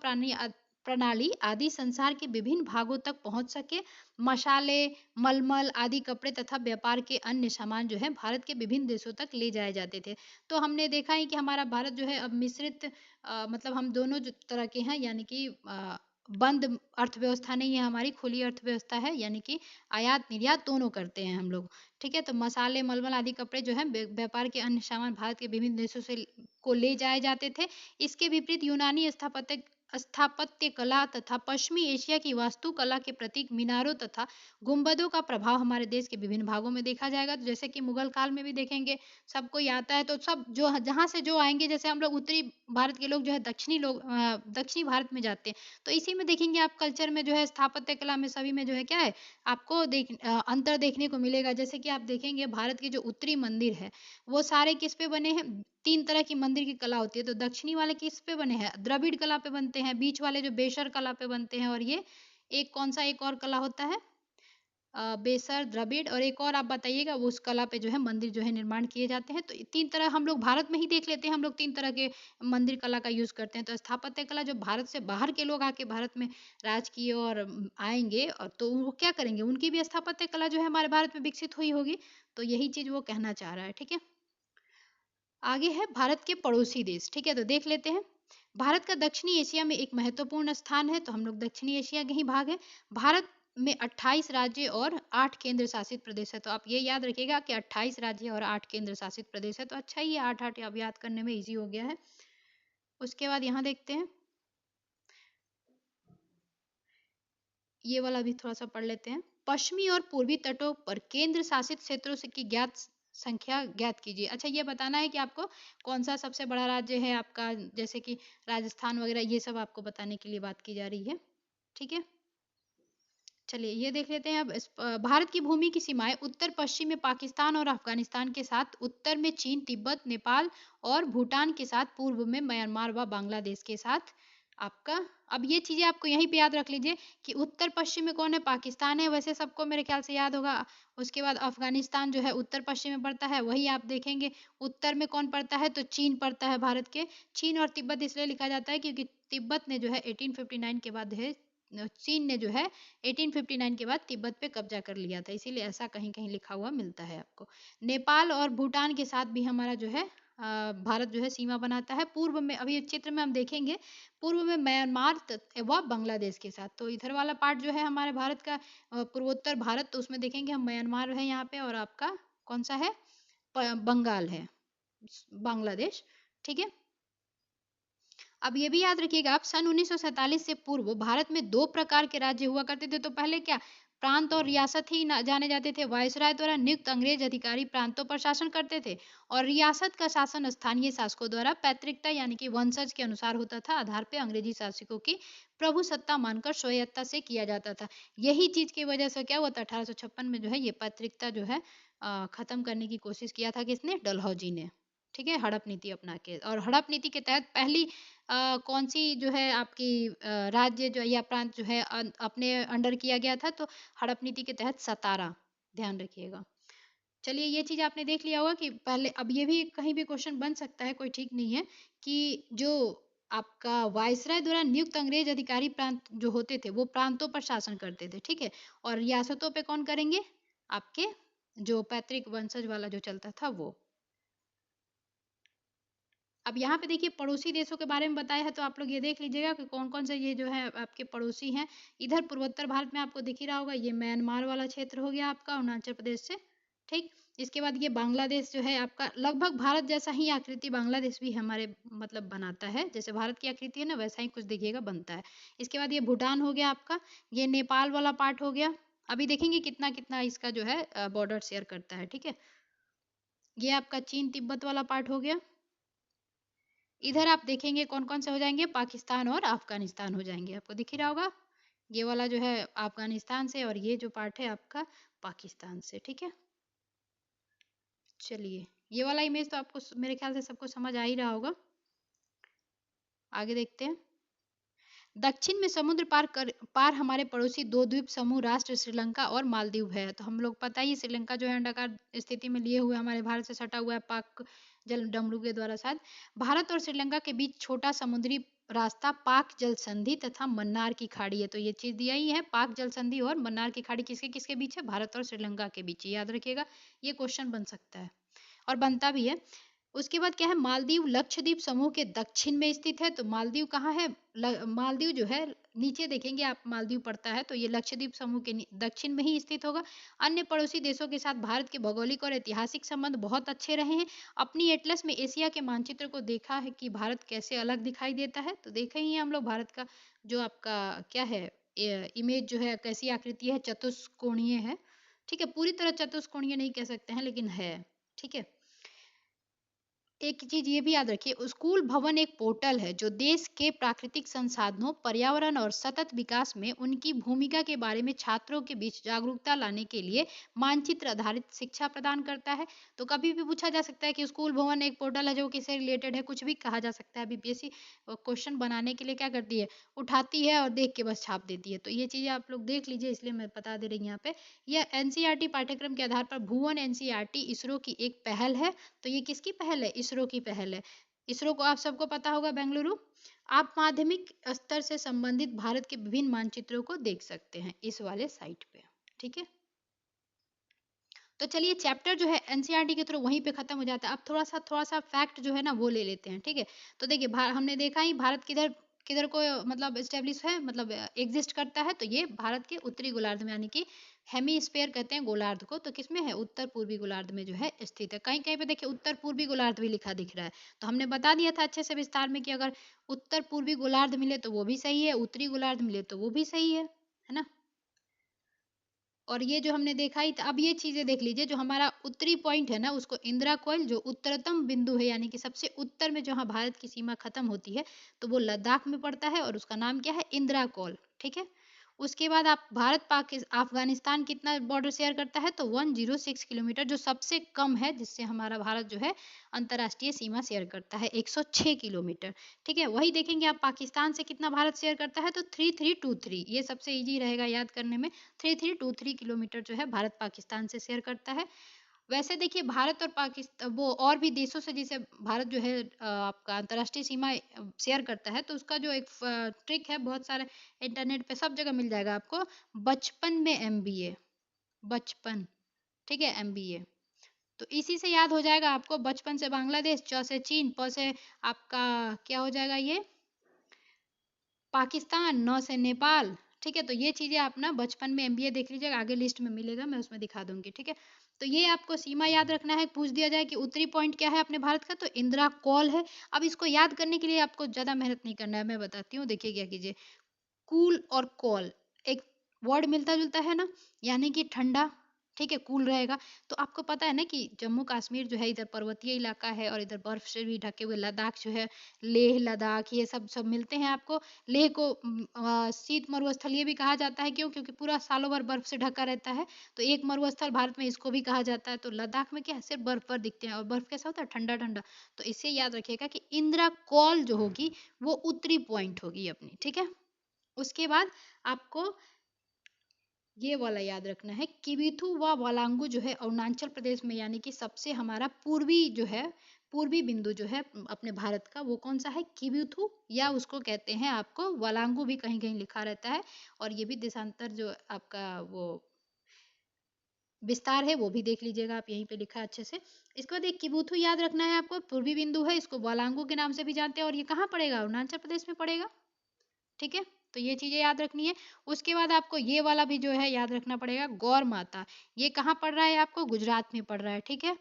प्रणाली आदि संसार के विभिन्न भागों तक पहुंच सके। मसाले, मलमल आदि कपड़े तथा व्यापार के अन्य सामान जो है भारत के विभिन्न देशों तक ले जाए जाते थे। तो हमने देखा है कि हमारा भारत जो है अब मिश्रित मतलब हम दोनों जो तरह के हैं, यानी कि बंद अर्थव्यवस्था नहीं है हमारी, खुली अर्थव्यवस्था है, यानी कि आयात निर्यात दोनों करते हैं हम लोग। ठीक है, तो मसाले, मलमल आदि कपड़े जो है व्यापार के अन्य सामान भारत के विभिन्न देशों से को ले जाए जाते थे। इसके विपरीत यूनानी स्थापत्य कला तथा पश्चिमी एशिया की वास्तुकला के प्रतीक मीनारों तथा गुंबदों का प्रभाव हमारे देश के विभिन्न भागों में देखा जाएगा। तो जैसे कि मुगल काल में भी देखेंगे, सबको ही आता है, तो सब जो जहाँ से जो आएंगे, जैसे हम लोग उत्तरी भारत के लोग जो है दक्षिणी भारत में जाते हैं, तो इसी में देखेंगे आप कल्चर में जो है स्थापत्य कला में सभी में जो है क्या है, आपको अंतर देखने को मिलेगा। जैसे कि आप देखेंगे भारत के जो उत्तरी मंदिर है वो सारे किस पे बने हैं, तीन तरह की मंदिर की कला होती है। तो दक्षिणी वाले किस पे बने हैं, द्रविड़ कला पे बनते हैं, बीच वाले जो बेसर कला पे बनते हैं, और ये एक कौन सा एक और कला होता है, बेसर, द्रविड़, और एक और आप बताइएगा, वो उस कला पे जो है मंदिर जो है निर्माण किए जाते हैं। तो तीन तरह हम लोग भारत में ही देख लेते हैं, हम लोग तीन तरह के मंदिर कला का यूज करते हैं। तो स्थापत्य कला जो भारत से बाहर के लोग आके भारत में राज किए और आएंगे, और तो वो क्या करेंगे, उनकी भी स्थापत्य कला जो है हमारे भारत में विकसित हुई होगी। तो यही चीज वो कहना चाह रहा है। ठीक है, आगे है भारत के पड़ोसी देश। ठीक है, तो देख लेते हैं। भारत का दक्षिणी एशिया में एक महत्वपूर्ण स्थान है, तो हम लोग दक्षिणी एशिया के ही भाग है। भारत में 28 राज्य और 8 केंद्र शासित प्रदेश है। तो आप ये याद रखिएगा कि 28 राज्य और 8 केंद्र शासित प्रदेश है। तो अच्छा ही है, 8 अब याद करने में इजी हो गया है। उसके बाद यहाँ देखते हैं, ये वाला भी थोड़ा सा पढ़ लेते हैं। पश्चिमी और पूर्वी तटों पर केंद्र शासित क्षेत्रों से की ज्ञात संख्या ज्ञात कीजिए। अच्छा, ये बताना है कि आपको कौन सा सबसे बड़ा राज्य है आपका, जैसे कि राजस्थान वगैरह, ये सब आपको बताने के लिए बात की जा रही है। ठीक है, चलिए ये देख लेते हैं अब। भारत की भूमि की सीमाएं उत्तर पश्चिम में पाकिस्तान और अफगानिस्तान के साथ, उत्तर में चीन, तिब्बत, नेपाल और भूटान के साथ, पूर्व में म्यांमार व बांग्लादेश के साथ आपका। अब ये चीजें आपको यहीं पे याद रख लीजिए कि उत्तर पश्चिम में कौन है, पाकिस्तान है, वैसे सबको मेरे ख्याल से याद होगा। उसके बाद अफगानिस्तान जो है उत्तर पश्चिम में पड़ता है, वही आप देखेंगे। उत्तर में कौन पड़ता है, तो चीन पड़ता है भारत के। चीन और तिब्बत इसलिए लिखा जाता है क्योंकि तिब्बत ने जो है 1859 के बाद है, चीन ने जो है 1859 के बाद तिब्बत पे कब्जा कर लिया था, इसीलिए ऐसा कहीं कहीं लिखा हुआ मिलता है आपको। नेपाल और भूटान के साथ भी हमारा जो है भारत जो है सीमा बनाता है। पूर्व में, अभी चित्र में हम देखेंगे, पूर्व में म्यांमार व बांग्लादेश के साथ। तो इधर वाला पार्ट जो है हमारे भारत का पूर्वोत्तर भारत, तो उसमें देखेंगे हम म्यांमार है यहाँ पे, और आपका कौन सा है, बंगाल है, बांग्लादेश। ठीक है, अब ये भी याद रखिएगा आप, सन 1947 से पूर्व भारत में दो प्रकार के राज्य हुआ करते थे। तो पहले क्या, प्रांत और रियासत ही जाने जाते थे। वायसराय द्वारा नियुक्त अंग्रेज अधिकारी प्रांतों पर शासन करते थे, और रियासत का शासन स्थानीय शासकों द्वारा पैतृकता यानी कि वंशज के अनुसार होता था। आधार पे अंग्रेजी शासकों की प्रभु सत्ता मानकर स्वायत्तता से किया जाता था। यही चीज की वजह से क्या हुआ था, 1856 में जो है ये पैतृकता जो है खत्म करने की कोशिश किया था, किसने, डलहौजी ने। ठीक है, हड़प नीति अपना के, और हड़प नीति के तहत पहली कौन सी जो है आपकी राज्य जो या प्रांत जो है अपने अंडर किया गया था, तो हड़प नीति के तहत सतारा, ध्यान रखिएगा। चलिए ये चीज आपने देख लिया होगा कि पहले, अब ये भी कहीं भी क्वेश्चन बन सकता है, कोई ठीक नहीं है, कि जो आपका वायसराय द्वारा नियुक्त अंग्रेज अधिकारी प्रांत जो होते थे वो प्रांतों पर शासन करते थे। ठीक है, और रियासतों पे कौन करेंगे, आपके जो पैतृक वंशज वाला जो चलता था वो। अब यहाँ पे देखिए पड़ोसी देशों के बारे में बताया है, तो आप लोग ये देख लीजिएगा कि कौन कौन से ये जो है आपके पड़ोसी हैं। इधर पूर्वोत्तर भारत में आपको दिख ही रहा होगा, ये म्यांमार वाला क्षेत्र हो गया आपका अरुणाचल प्रदेश से। ठीक, इसके बाद ये बांग्लादेश जो है आपका, लगभग भारत जैसा ही आकृति बांग्लादेश भी हमारे मतलब बनाता है, जैसे भारत की आकृति है ना, वैसा ही कुछ देखिएगा बनता है। इसके बाद ये भूटान हो गया आपका, ये नेपाल वाला पार्ट हो गया। अभी देखेंगे कितना कितना इसका जो है बॉर्डर शेयर करता है। ठीक है, ये आपका चीन तिब्बत वाला पार्ट हो गया। इधर आप देखेंगे कौन कौन से हो जाएंगे, पाकिस्तान और अफगानिस्तान हो जाएंगे, आपको दिख ही रहा होगा। ये वाला जो है अफगानिस्तान से, और ये जो पार्ट है आपका पाकिस्तान से। ठीक है, चलिए ये वाला इमेज तो आपको मेरे ख्याल से सबको समझ आ ही रहा होगा। आगे देखते हैं। दक्षिण में समुद्र पार हमारे पड़ोसी दो द्वीप समूह राष्ट्र श्रीलंका और मालदीव है। तो हम लोग पता ही, श्रीलंका जो है अंडाकार स्थिति में लिए हुए हमारे भारत से सटा हुआ है, पाक जल डमरू के द्वारा शायद। भारत और श्रीलंका के बीच छोटा समुद्री रास्ता पाक जल संधि तथा मन्नार की खाड़ी है। तो ये चीज दिया ही है, पाक जल संधि और मन्नार की खाड़ी किसके किसके बीच है? भारत और श्रीलंका के बीच, याद रखिएगा, ये क्वेश्चन बन सकता है और बनता भी है। उसके बाद क्या है? मालदीव लक्षद्वीप समूह के दक्षिण में स्थित है। तो मालदीव कहाँ है? मालदीव जो है, नीचे देखेंगे आप, मालदीव पड़ता है, तो ये लक्षद्वीप समूह के दक्षिण में ही स्थित होगा। अन्य पड़ोसी देशों के साथ भारत के भौगोलिक और ऐतिहासिक संबंध बहुत अच्छे रहे हैं। अपनी एटलस में एशिया के मानचित्र को देखा है कि भारत कैसे अलग दिखाई देता है, तो देखे ही है हम लोग भारत का जो आपका क्या है, इमेज जो है, कैसी आकृति है, चतुष्कोणीय है। ठीक है, पूरी तरह चतुष्कोणीय नहीं कह सकते हैं, लेकिन है। ठीक है, एक चीज ये भी याद रखिए, स्कूल भवन एक पोर्टल है जो देश के प्राकृतिक संसाधनों, पर्यावरण और सतत विकास में उनकी भूमिका के बारे में छात्रों के बीच जागरूकता लाने के लिए मानचित्र आधारित शिक्षा प्रदान करता है। तो कभी भी पूछा जा सकता है कि स्कूल भवन एक पोर्टल है जो किससे रिलेटेड है, कुछ भी कहा जा सकता है। बीपीएससी क्वेश्चन बनाने के लिए क्या करती है? उठाती है और देख के बस छाप देती है। तो ये चीजें आप लोग देख लीजिए, इसलिए मैं बता दे रही हूँ यहाँ पे। यह एनसीईआरटी पाठ्यक्रम के आधार पर भुवन एनसीईआरटी इसरो की एक पहल है। तो ये किसकी पहल है? इसरो की पहल है। इसरो को आप सबको पता होगा, बेंगलुरु। आप माध्यमिक स्तर से संबंधित भारत के विभिन्न मानचित्रों को देख सकते हैं इस वाले साइट पे। ठीक है, तो चलिए, चैप्टर जो है एनसीईआरटी के थ्रू वहीं पे खत्म हो जाता है। अब थोड़ा सा फैक्ट जो है ना वो ले लेते हैं। ठीक है, तो देखिए, हमने देखा ही भारत किधर किधर को मतलब स्टेब्लिश है, मतलब एग्जिस्ट करता है। तो ये भारत के उत्तरी गोलार्ध में, यानी कि हेमीस्फेयर कहते हैं गोलार्ध को। तो किसमें है? उत्तर पूर्वी गोलार्ध में जो है स्थित है। कहीं कहीं पे देखिए उत्तर पूर्वी गोलार्ध भी लिखा दिख रहा है। तो हमने बता दिया था अच्छे से विस्तार में कि अगर उत्तर पूर्वी गोलार्ध मिले तो वो भी सही है, उत्तरी गोलार्ध मिले तो वो भी सही है ना। और ये जो हमने देखा ही था, अब ये चीजें देख लीजिए, जो हमारा उत्तरी पॉइंट है ना, उसको इंदिरा कोयल, जो उत्तरतम बिंदु है, यानी कि सबसे उत्तर में जहाँ भारत की सीमा खत्म होती है, तो वो लद्दाख में पड़ता है और उसका नाम क्या है? इंदिरा कोयल। ठीक है, उसके बाद आप भारत पाकिस्तान अफगानिस्तान कितना बॉर्डर शेयर करता है? तो 106 किलोमीटर, जो सबसे कम है, जिससे हमारा भारत जो है अंतर्राष्ट्रीय सीमा शेयर करता है, 106 किलोमीटर। ठीक है, वही देखेंगे आप, पाकिस्तान से कितना भारत शेयर करता है? तो 3323, ये सबसे इजी रहेगा याद करने में। 3323 किलोमीटर जो है भारत पाकिस्तान से शेयर करता है। वैसे देखिए, भारत और पाकिस्तान, वो और भी देशों से जिसे भारत जो है आपका अंतर्राष्ट्रीय सीमा शेयर करता है, तो उसका जो एक ट्रिक है, बहुत सारे इंटरनेट पे सब जगह मिल जाएगा आपको, बचपन में एमबीए, बचपन, ठीक है, एमबीए। तो इसी से याद हो जाएगा आपको, बचपन से बांग्लादेश, च से चीन, प से आपका क्या हो जाएगा ये, पाकिस्तान, नौ से नेपाल। ठीक है, तो ये चीजें आप ना बचपन में एमबीए देख लीजिएगा, आगे लिस्ट में मिलेगा, मैं उसमें दिखा दूंगी। ठीक है, तो ये आपको सीमा याद रखना है। पूछ दिया जाए कि उत्तरी पॉइंट क्या है अपने भारत का, तो इंदिरा कॉल है। अब इसको याद करने के लिए आपको ज्यादा मेहनत नहीं करना है, मैं बताती हूँ। देखिए क्या कीजिए, कूल और कॉल एक वर्ड मिलता जुलता है ना, यानी कि ठंडा। ठीक है, कूल रहेगा। तो आपको पता है ना कि जम्मू कश्मीर जो है इधर पर्वतीय इलाका है और इधर बर्फ से भी ढके हुए, लद्दाख जो है, लेह लद्दाख, ये सब सब मिलते हैं आपको। लेह को शीत मरुस्थलीय भी कहा जाता है, क्यों? क्योंकि पूरा सालों भर बर्फ से ढका रहता है। तो एक मरुस्थल भारत में इसको भी कहा जाता है। तो लद्दाख में क्या है? सिर्फ बर्फ पर दिखते हैं, और बर्फ कैसा होता है? ठंडा ठंडा। तो इससे याद रखिएगा कि इंदिरा कॉल जो होगी वो उत्तरी पॉइंट होगी अपनी। ठीक है, उसके बाद आपको ये वाला याद रखना है, किबिथु व वालांगू जो है अरुणाचल प्रदेश में, यानी कि सबसे हमारा पूर्वी जो है, पूर्वी बिंदु जो है अपने भारत का, वो कौन सा है? किबिथु, या उसको कहते हैं आपको वालांगू भी कहीं कहीं लिखा रहता है। और ये भी देशांतर जो आपका वो विस्तार है वो भी देख लीजिएगा आप, यहीं पे लिखा है अच्छे से। इसके बाद एक किबुथु याद रखना है आपको, पूर्वी बिंदु है, इसको वालांगू के नाम से भी जानते हैं, और ये कहाँ पड़ेगा? अरुणाचल प्रदेश में पड़ेगा। ठीक है, तो ये चीजें याद रखनी है। उसके बाद आपको ये वाला भी जो है याद रखना पड़ेगा, गौर माता। ये कहाँ पड़ रहा है आपको? गुजरात में पड़ रहा है। ठीक है,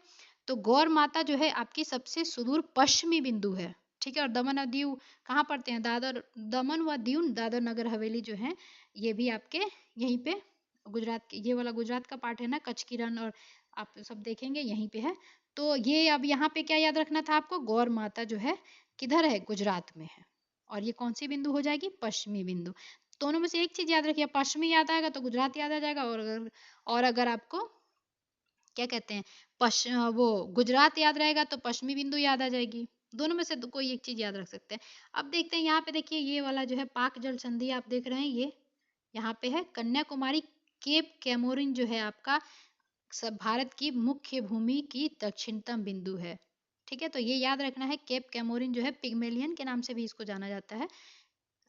तो गौर माता जो है आपकी सबसे सुदूर पश्चिमी बिंदु है। ठीक है, और दमन और दीव कहाँ पड़ते हैं? दादर, दमन व दीव, दादर नगर हवेली जो है, ये भी आपके यहीं पे गुजरात के, ये वाला गुजरात का पार्ट है ना, कच्छ की रण और आप सब देखेंगे यहीं पे है। तो ये अब यहाँ पे क्या याद रखना था आपको? गौर माता जो है किधर है? गुजरात में है। और ये कौन सी बिंदु हो जाएगी? पश्चिमी बिंदु। दोनों में से एक चीज याद रखिए, पश्चिमी याद आएगा तो गुजरात याद आ जाएगा, और अगर आपको क्या कहते हैं, वो गुजरात याद रहेगा तो पश्चिमी बिंदु याद आ जाएगी। दोनों में से कोई एक चीज याद रख सकते हैं। अब देखते हैं यहाँ पे, देखिए ये वाला जो है पाक जल संधि आप देख रहे हैं, ये यहाँ पे है कन्याकुमारी, केप कैमोरिन जो है आपका सब भारत की मुख्य भूमि की दक्षिणतम बिंदु है। ठीक है, तो ये याद रखना है। केप कैमोरिन जो है पिग्मेलियन के नाम से भी इसको जाना जाता है।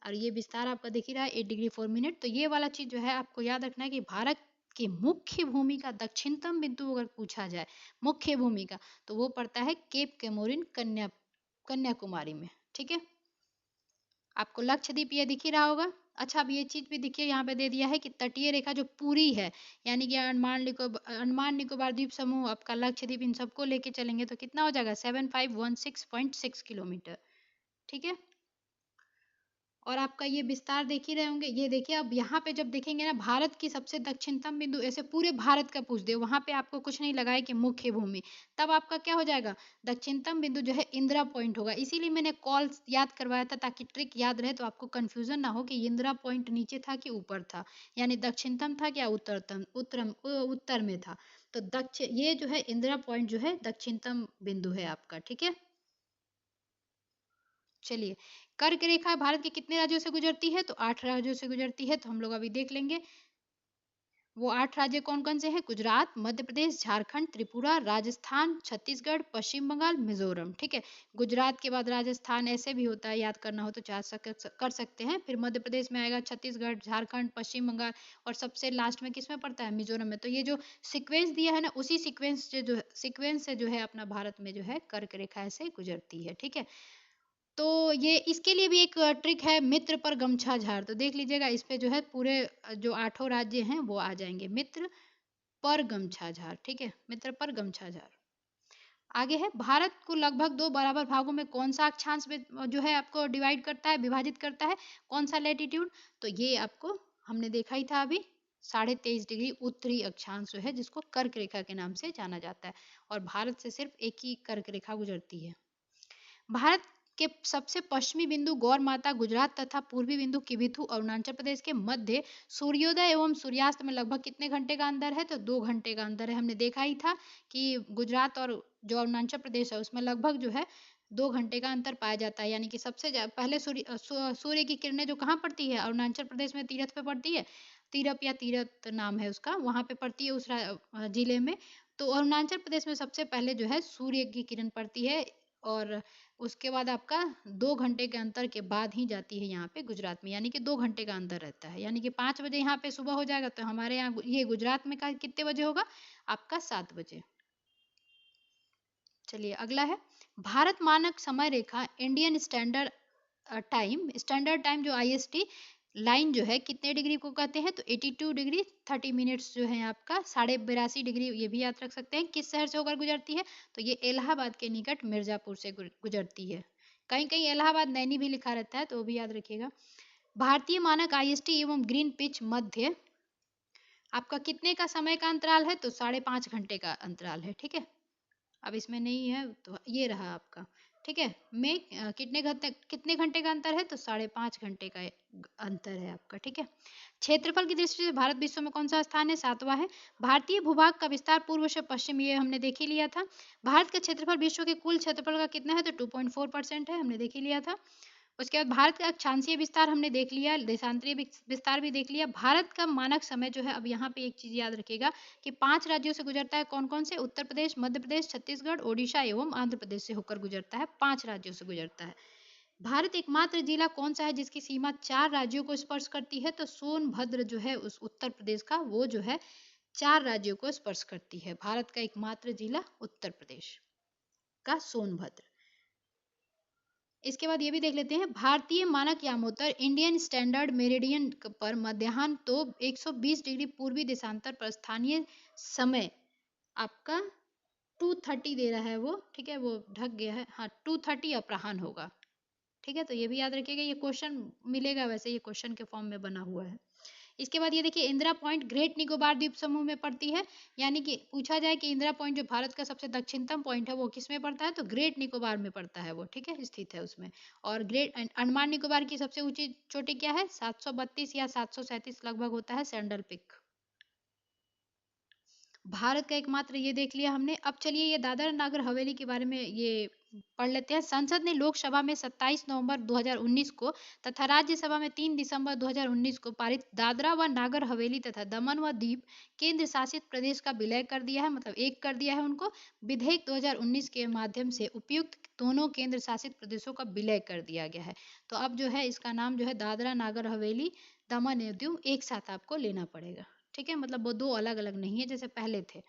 और ये विस्तार आपका दिख ही रहा है 8 डिग्री 4 मिनट। तो ये वाला चीज जो है आपको याद रखना है कि भारत की मुख्य भूमि का दक्षिणतम बिंदु अगर पूछा जाए, मुख्य भूमि का, तो वो पड़ता है केप कैमोरिन, कन्याकुमारी में। ठीक है, आपको लक्षद्वीप ये दिख ही रहा होगा। अच्छा, अब ये चीज भी देखिए यहाँ पे दे दिया है कि तटीय रेखा जो पूरी है, यानी कि अंडमान निकोबार द्वीप समूह, आपका लक्षद्वीप, इन सबको लेके चलेंगे तो कितना हो जाएगा 7516.6 किलोमीटर। ठीक है, और आपका ये विस्तार देख ही रहे होंगे। ये देखिए, अब यहाँ पे जब देखेंगे ना, भारत की सबसे दक्षिणतम बिंदु, ऐसे पूरे भारत का पूछ दे, वहां पे आपको कुछ नहीं लगाए कि मुख्य भूमि, तब आपका क्या हो जाएगा, दक्षिणतम बिंदु जो है इंदिरा पॉइंट होगा। इसीलिए मैंने कॉल याद करवाया था, ताकि ट्रिक याद रहे, तो आपको कंफ्यूजन ना हो कि इंदिरा पॉइंट नीचे था कि ऊपर था, यानी दक्षिणतम था क्या उत्तरतम, उत्तर में था। तो दक्षिण, ये जो है इंदिरा पॉइंट जो है दक्षिणतम बिंदु है आपका। ठीक है, चलिए, कर्क रेखा भारत के कितने राज्यों से गुजरती है, तो 8 राज्यों से गुजरती है। तो हम लोग अभी देख लेंगे वो 8 राज्य कौन कौन से हैं। गुजरात, मध्य प्रदेश, झारखंड, त्रिपुरा, राजस्थान, छत्तीसगढ़, पश्चिम बंगाल, मिजोरम। ठीक है, गुजरात के बाद राजस्थान, ऐसे भी होता है, याद करना हो तो कर सकते हैं। फिर मध्य प्रदेश में आएगा छत्तीसगढ़, झारखंड, पश्चिम बंगाल, और सबसे लास्ट में किस में पड़ता है, मिजोरम में। तो ये जो सीक्वेंस दिया है ना, उसी सीक्वेंस से जो है अपना भारत में जो है कर्क रेखा ऐसे गुजरती है। ठीक है, तो ये इसके लिए भी एक ट्रिक है, मित्र पर गमछा झाड़। तो देख लीजिएगा, इस पे जो है पूरे जो 8 राज्य हैं वो आ जाएंगे, मित्र पर गमछा झाड़। ठीक है, मित्र पर गमछा झाड़। आगे है, भारत को लगभग 2 बराबर भागों में कौन सा अक्षांश जो है आपको डिवाइड करता है, विभाजित करता है, कौन सा लैटिट्यूड, तो ये आपको हमने देखा ही था अभी, 23.5 डिग्री उत्तरी अक्षांश जो है, जिसको कर्क रेखा के नाम से जाना जाता है। और भारत से सिर्फ एक ही कर्क रेखा गुजरती है। भारत के सबसे पश्चिमी बिंदु गौर माता गुजरात तथा पूर्वी बिंदु किबिथु अरुणाचल प्रदेश के मध्य सूर्योदय एवं सूर्यास्त में लगभग कितने घंटे का अंतर है, तो 2 घंटे का अंतर है। हमने देखा ही था कि गुजरात और जो अरुणाचल प्रदेश है उसमें लगभग जो है 2 घंटे का अंतर पाया जाता है। यानी कि सबसे पहले सूर्य की किरणें जो कहाँ पड़ती है, अरुणाचल प्रदेश में तीरथ पे पड़ती है, तीरप या तीरथ नाम है उसका, वहां पे पड़ती है उस जिले में। तो अरुणाचल प्रदेश में सबसे पहले जो है सूर्य की किरण पड़ती है, और उसके बाद आपका 2 घंटे के अंतर के बाद ही जाती है यहाँ पे गुजरात में, यानी कि 2 घंटे का अंतर रहता है। यानी कि 5 बजे यहाँ पे सुबह हो जाएगा, तो हमारे यहाँ ये गुजरात में का कितने बजे होगा, आपका 7 बजे। चलिए, अगला है, भारत मानक समय रेखा इंडियन स्टैंडर्ड टाइम जो IST लाइन जो है कितने डिग्री को कहते हैं, तो 82 डिग्री 30 मिनट्स जो है आपका, 82.5 डिग्री, ये भी याद रख सकते हैं। किस शहर से होकर गुजरती है, तो ये इलाहाबाद के निकट मिर्जापुर से गुजरती है। कहीं कहीं इलाहाबाद नैनी भी लिखा रहता है, तो वो भी याद रखिएगा। भारतीय मानक IST एवं ग्रीन पिच मध्य आपका कितने का समय का अंतराल है, तो 5.5 घंटे का अंतराल है। ठीक है, अब इसमें नहीं है तो ये रहा आपका। ठीक है, में कितने घंटे का अंतर है, तो 5.5 घंटे का अंतर है आपका। ठीक है, क्षेत्रफल की दृष्टि से भारत विश्व में कौन सा स्थान है, 7वां है। भारतीय भूभाग का विस्तार पूर्व से पश्चिम, ये हमने देख ही लिया था। भारत का क्षेत्रफल विश्व के कुल क्षेत्रफल का कितना है, तो 2.4% है, हमने देख ही लिया था। उसके बाद भारत का अक्षांशीय विस्तार हमने देख लिया, देशांतरीय विस्तार भी देख लिया। भारत का मानक समय जो है, अब यहाँ पे एक चीज याद रखिएगा कि 5 राज्यों से गुजरता है। कौन कौन से, उत्तर प्रदेश, मध्य प्रदेश, छत्तीसगढ़, ओडिशा एवं आंध्र प्रदेश से होकर गुजरता है, 5 राज्यों से गुजरता है। भारत एकमात्र जिला कौन सा है जिसकी सीमा 4 राज्यों को स्पर्श करती है, तो सोनभद्र जो है उस उत्तर प्रदेश का, वो जो है 4 राज्यों को स्पर्श करती है। भारत का एकमात्र जिला उत्तर प्रदेश का सोनभद्र। इसके बाद ये भी देख लेते हैं, भारतीय मानक यामोत्तर इंडियन स्टैंडर्ड मेरिडियन पर मध्याह्न तो 120 डिग्री पूर्वी देशांतर पर स्थानीय समय आपका 2:30 दे रहा है वो। ठीक है, वो ढक गया है, हाँ 2:30 अपराह्न होगा। ठीक है, तो ये भी याद रखिएगा, ये क्वेश्चन मिलेगा, वैसे ये क्वेश्चन के फॉर्म में बना हुआ है। इसके बाद ये देखिए, इंदिरा पॉइंट ग्रेट निकोबार द्वीप समूह में पड़ती है। यानी कि पूछा जाए कि इंदिरा पॉइंट जो भारत का सबसे दक्षिणतम पॉइंट है वो किस में पड़ता है, तो ग्रेट निकोबार में पड़ता है वो। ठीक है, स्थित है उसमें। और ग्रेट अंडमान निकोबार की सबसे ऊंची चोटी क्या है, 732 या 737 लगभग होता है, सैंडल पिक। भारत का एकमात्र ये देख लिया हमने। अब चलिए, ये दादर नागर हवेली के बारे में ये पढ़ लेते हैं। संसद ने लोकसभा में 27 नवंबर 2019 को तथा राज्यसभा में 3 दिसंबर 2019 को पारित दादरा व नागर हवेली तथा दमन व दीव केंद्र शासित प्रदेश का विलय कर दिया है, मतलब एक कर दिया है उनको। विधेयक 2019 के माध्यम से उपयुक्त दोनों केंद्र शासित प्रदेशों का विलय कर दिया गया है। तो अब जो है इसका नाम जो है दादरा नागर हवेली दमन और दीव एक साथ आपको लेना पड़ेगा। ठीक है, मतलब वो दो अलग अलग नहीं है जैसे पहले थे।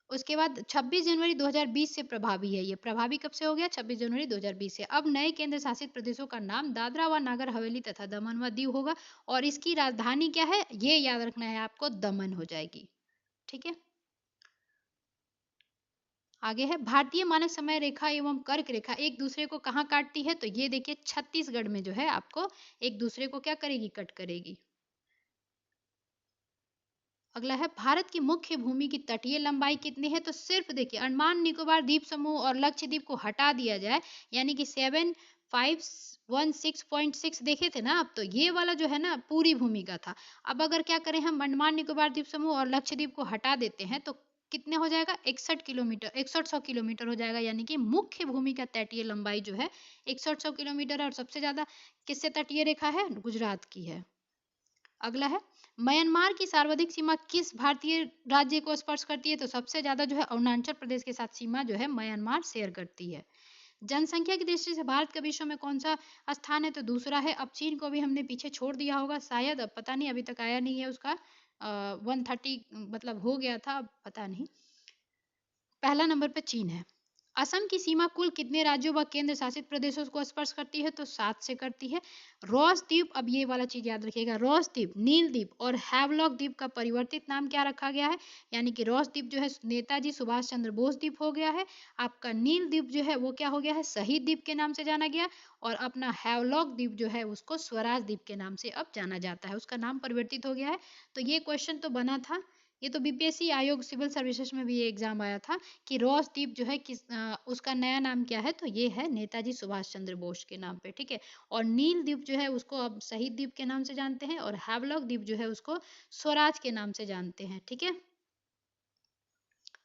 उसके बाद 26 जनवरी 2020 से प्रभावी है। ये प्रभावी कब से हो गया? 26 जनवरी 2020 से। अब नए केंद्र शासित प्रदेशों का नाम दादरा व नागर हवेली तथा दमन व दीव होगा और इसकी राजधानी क्या है ये याद रखना है आपको, दमन हो जाएगी। ठीक है, आगे है भारतीय मानक समय रेखा एवं कर्क रेखा एक दूसरे को कहाँ काटती है? तो ये देखिए छत्तीसगढ़ में जो है आपको एक दूसरे को क्या करेगी? कट करेगी। अगला है भारत की मुख्य भूमि की तटीय लंबाई कितनी है? तो सिर्फ देखिए अंडमान निकोबार द्वीप समूह और लक्षद्वीप को हटा दिया जाए यानी कि 7516.6 देखे थे ना आप, तो ये वाला जो है ना पूरी भूमि का था। अब अगर क्या करें हम अंडमान निकोबार द्वीप समूह और लक्षद्वीप को हटा देते हैं तो कितने हो जाएगा? 61 किलोमीटर, 6100 किलोमीटर हो जाएगा। यानी कि मुख्य भूमि का तटीय लंबाई जो है 6100 किलोमीटर है और सबसे ज्यादा किससे तटीय रेखा है? गुजरात की है। अगला है म्यांमार की सर्वाधिक सीमा किस भारतीय राज्य को स्पर्श करती है? तो सबसे ज्यादा जो है अरुणाचल प्रदेश के साथ सीमा जो है म्यांमार शेयर करती है। जनसंख्या की दृष्टि से भारत का विश्व में कौन सा स्थान है? तो दूसरा है। अब चीन को भी हमने पीछे छोड़ दिया होगा शायद, अब पता नहीं, अभी तक आया नहीं है उसका 130 मतलब हो गया था, अब पता नहीं। पहला नंबर पे चीन है। असम की सीमा कुल कितने राज्यों व केंद्र शासित प्रदेशों को स्पर्श करती है? तो 7 से करती है। रॉस द्वीप, अब ये वाला चीज याद रखिएगा, रॉस द्वीप, नील द्वीप और हैवलॉक द्वीप का परिवर्तित नाम क्या रखा गया है? यानी कि रॉस द्वीप जो है नेताजी सुभाष चंद्र बोस द्वीप हो गया है। आपका नील द्वीप जो है वो क्या हो गया है? शहीद द्वीप के नाम से जाना गया। और अपना हैवलॉक द्वीप जो है उसको स्वराज द्वीप के नाम से अब जाना जाता है, उसका नाम परिवर्तित हो गया है। तो ये क्वेश्चन तो बना था, ये तो बीपीएससी आयोग सिविल सर्विसेज में भी ये एग्जाम आया था कि रॉस द्वीप जो है उसका नया नाम क्या है? तो ये है नेताजी सुभाष चंद्र बोस के नाम पे। ठीक है, और नील द्वीप जो है उसको अब शहीद द्वीप के नाम से जानते हैं और हैवलॉक द्वीप जो है उसको स्वराज के नाम से जानते हैं। ठीक है,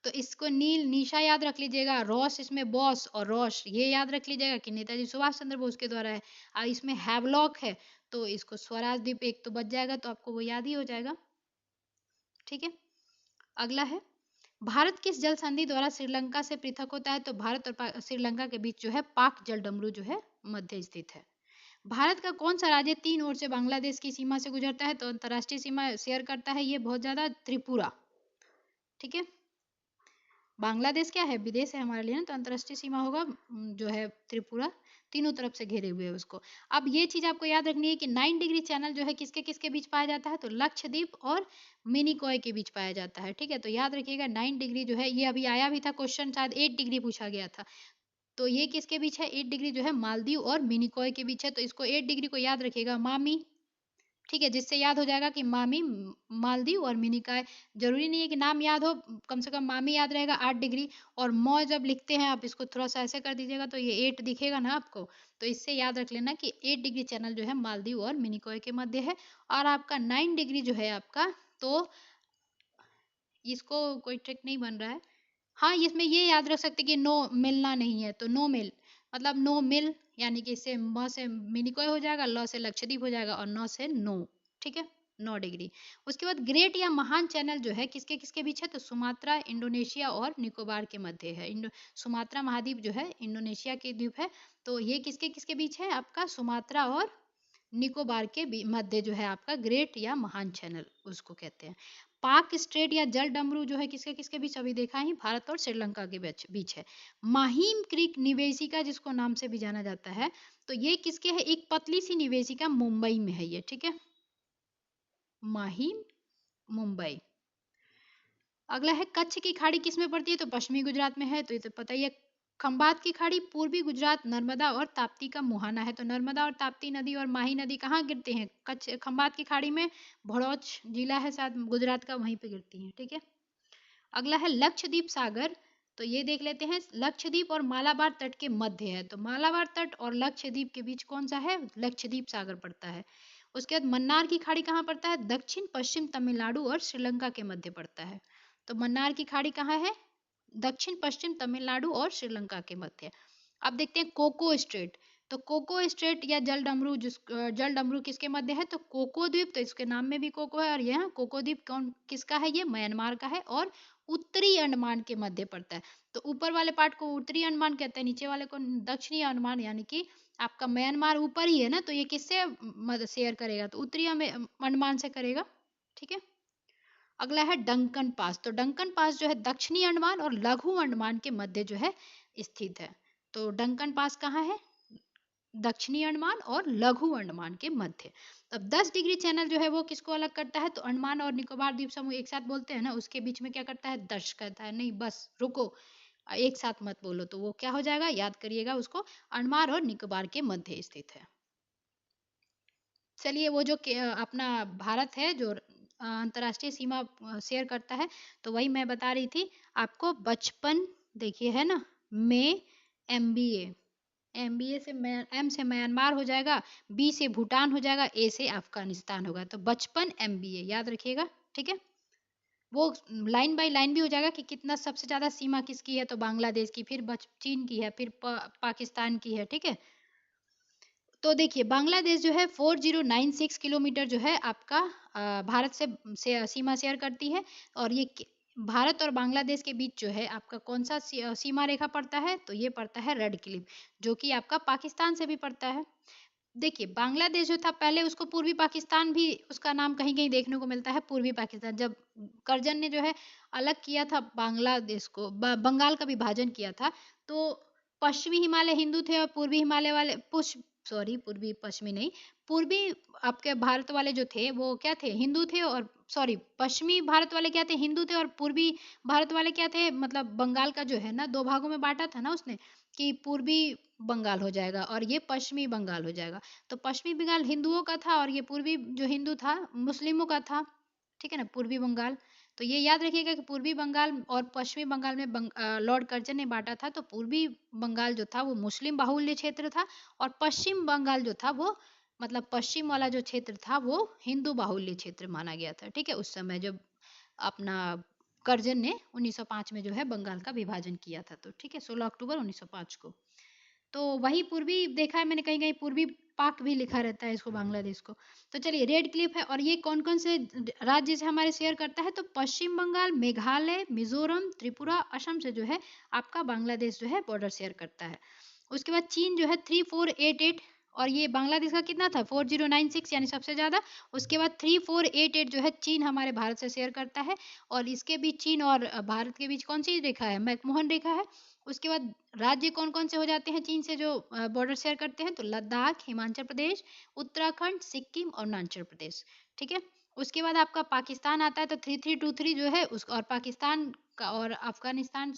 तो इसको नील निशा याद रख लीजिएगा, रॉस इसमें बॉस और रॉस ये याद रख लीजिएगा कि नेताजी सुभाष चंद्र बोस के द्वारा है। और इसमें हैवलॉक है तो इसको स्वराज द्वीप एक तो बच जाएगा, तो आपको वो याद ही हो जाएगा। ठीक है, अगला है भारत किस जल संधि द्वारा श्रीलंका से पृथक होता है? तो भारत और श्रीलंका के बीच जो है पाक जल डमरू जो है मध्य स्थित है। भारत का कौन सा राज्य तीन ओर से बांग्लादेश की सीमा से गुजरता है? तो अंतरराष्ट्रीय सीमा शेयर करता है ये बहुत ज्यादा, त्रिपुरा। ठीक है, बांग्लादेश क्या है? विदेश है हमारे लिए ना, तो अंतरराष्ट्रीय सीमा होगा जो है त्रिपुरा, तीनों तरफ से घेरे हुए है उसको। अब ये चीज आपको याद रखनी है कि 9 डिग्री चैनल जो है किसके किसके बीच पाया जाता है? तो लक्षद्वीप और मिनिकॉय के बीच पाया जाता है। ठीक है, तो याद रखिएगा 9 डिग्री जो है, ये अभी आया भी था क्वेश्चन, शायद 8 डिग्री पूछा गया था। तो ये किसके बीच है? 8 डिग्री जो है मालदीव और मिनिकॉय के बीच है। तो इसको 8 डिग्री को याद रखिएगा मामी। ठीक है, जिससे याद हो जाएगा कि मामी, मालदीव और मिनिकॉय। जरूरी नहीं है कि नाम याद हो, कम से कम मामी याद रहेगा 8 डिग्री। और मौ जब लिखते हैं आप इसको थोड़ा सा ऐसे कर दीजिएगा तो ये 8 दिखेगा ना आपको, तो इससे याद रख लेना कि 8 डिग्री चैनल जो है मालदीव और मिनिकॉय के मध्य है। और आपका 9 डिग्री जो है आपका, तो इसको कोई ट्रिक नहीं बन रहा है। हाँ, इसमें ये याद रख सकते कि नो मिलना नहीं है, तो नो मिल मतलब नो मिल, यानी कि इससे म से मिनिकॉय हो जाएगा, ल से लक्षद्वीप हो जाएगा और नौ से नो। ठीक है, 9 डिग्री। उसके बाद ग्रेट या महान चैनल जो है किसके किसके बीच है? तो सुमात्रा, इंडोनेशिया और निकोबार के मध्य है। सुमात्रा महाद्वीप जो है इंडोनेशिया के द्वीप है, तो ये किसके किसके बीच है? आपका सुमात्रा और निकोबार के मध्य जो है आपका ग्रेट या महान चैनल उसको कहते हैं। पाक स्ट्रेट या जल डमरू जो है किसके किसके बीच? अभी देखा ही, भारत और श्रीलंका के बीच बीच है। माहिम क्रीक निवेशिका जिसको नाम से भी जाना जाता है, तो ये किसके है? एक पतली सी निवेशिका मुंबई में है ये। ठीक है, माहिम, मुंबई। अगला है कच्छ की खाड़ी किस में पड़ती है? तो पश्चिमी गुजरात में है, तो ये तो पता ही है। खंबात की खाड़ी पूर्वी गुजरात, नर्मदा और ताप्ती का मुहाना है। तो नर्मदा और ताप्ती नदी और माही नदी कहाँ गिरते हैं? कच्छ खंबात की खाड़ी में, भड़ौच जिला है शायद गुजरात का, वहीं पे गिरती हैं। ठीक है, अगला है लक्षद्वीप सागर। तो ये देख लेते हैं, लक्षद्वीप और मालाबार तट के मध्य है। तो मालाबार तट और लक्षद्वीप के बीच कौन सा है? लक्षद्वीप सागर पड़ता है। उसके बाद मन्नार की खाड़ी कहाँ पड़ता है? दक्षिण पश्चिम तमिलनाडु और श्रीलंका के मध्य पड़ता है। तो मन्नार की खाड़ी कहाँ है? दक्षिण पश्चिम तमिलनाडु और श्रीलंका के मध्य। अब देखते हैं कोको स्ट्रेट। तो कोको स्ट्रेट या जल डमरू, जल डमरू किसके मध्य है? तो कोको द्वीप, तो इसके नाम में भी कोको है, और यह कोको द्वीप कौन किसका है? ये म्यांमार का है और उत्तरी अंडमान के मध्य पड़ता है। तो ऊपर वाले पार्ट को उत्तरी अंडमान कहते हैं, नीचे वाले को दक्षिणी अंडमान, यानी कि आपका म्यांमार ऊपर ही है ना, तो ये किससे शेयर करेगा? तो उत्तरी अंडमान से करेगा। ठीक है, अगला है डंकन पास। तो डंकन पास जो है दक्षिणी अंडमान और लघु अंडमान के मध्य जो है स्थित है। तो डंकन पास कहाँ है? दक्षिणी अंडमान और लघु अंडमान के मध्य। अब 10 डिग्री चैनल जो है वो किसको अलग करता है? तो अंडमान और निकोबार द्वीप समूह एक साथ बोलते हैं ना, उसके बीच में क्या करता है? दर्श करता है। नहीं, बस रुको, एक साथ मत बोलो, तो वो क्या हो जाएगा? याद करिएगा उसको, अंडमान और निकोबार के मध्य स्थित है। चलिए, वो जो अपना भारत है जो अंतर्राष्ट्रीय सीमा शेयर करता है, तो वही मैं बता रही थी आपको। बचपन देखिए है ना, में एमबीए, एमबीए से एम से म्यांमार हो जाएगा, बी से भूटान हो जाएगा, ए से अफगानिस्तान होगा। तो बचपन एमबीए याद रखिएगा। ठीक है, वो लाइन बाय लाइन भी हो जाएगा कि कितना सबसे ज्यादा सीमा किसकी है, तो बांग्लादेश की, फिर चीन की है, फिर पाकिस्तान की है। ठीक है, तो देखिए बांग्लादेश जो है 4096 किलोमीटर जो है आपका भारत से सीमा शेयर करती है। और ये भारत और बांग्लादेश के बीच जो है आपका कौन सा सीमा रेखा पड़ता है? तो ये पड़ता है रेड क्लिफ, जो कि आपका पाकिस्तान से भी पड़ता है। देखिए बांग्लादेश जो था पहले, उसको पूर्वी पाकिस्तान भी उसका नाम कहीं कहीं देखने को मिलता है, पूर्वी पाकिस्तान। जब करजन ने जो है अलग किया था बांग्लादेश को, बंगाल का विभाजन किया था, तो पश्चिमी हिमालय हिंदू थे और पूर्वी हिमालय वाले सॉरी, पूर्वी पश्चिमी नहीं, पूर्वी आपके भारत वाले जो थे वो क्या थे? हिंदू थे। और सॉरी, पश्चिमी भारत वाले क्या थे? हिंदू थे। और पूर्वी भारत वाले क्या थे? मतलब बंगाल का जो है ना, दो भागों में बांटा था ना उसने, कि पूर्वी बंगाल हो जाएगा और ये पश्चिमी बंगाल हो जाएगा। तो पश्चिमी बंगाल हिंदुओं का था और ये पूर्वी जो हिंदू था मुस्लिमों का था। ठीक है ना, पूर्वी बंगाल। तो ये याद रखिएगा कि पूर्वी बंगाल और पश्चिमी बंगाल में लॉर्ड कर्जन ने बांटा था। तो पूर्वी बंगाल जो था वो मुस्लिम बाहुल्य क्षेत्र था, और पश्चिम बंगाल जो था वो मतलब पश्चिम वाला जो क्षेत्र था वो हिंदू बाहुल्य क्षेत्र माना गया था। ठीक है, उस समय जब अपना कर्जन ने 1905 में जो है बंगाल का विभाजन किया था। तो ठीक है, 16 अक्टूबर 1905 को। तो वही पूर्वी देखा है मैंने, कहीं कहीं पूर्वी पाक भी लिखा रहता है इसको, बांग्लादेश को। तो चलिए, रेड क्लिफ है, और ये कौन कौन से राज्य से हमारे शेयर करता है? तो पश्चिम बंगाल, मेघालय, मिजोरम, त्रिपुरा, असम से जो है आपका बांग्लादेश जो है बॉर्डर शेयर करता है। उसके बाद चीन जो है 3488, और ये बांग्लादेश का कितना था? 4096, यानी सबसे ज्यादा। उसके बाद 3488 जो है चीन हमारे भारत से शेयर करता है। और इसके बीच, चीन और भारत के बीच कौन सी रेखा है? मैकमोहन रेखा है। उसके बाद राज्य कौन कौन से हो जाते हैं चीन से जो बॉर्डर शेयर करते हैं? तो लद्दाख, हिमाचल प्रदेश, उत्तराखंड, सिक्किम और अरुणाचल प्रदेश। ठीक है, उसके बाद आपका पाकिस्तान आता है। तो 3323 जो है उस, और पाकिस्तान का और अफगानिस्तान,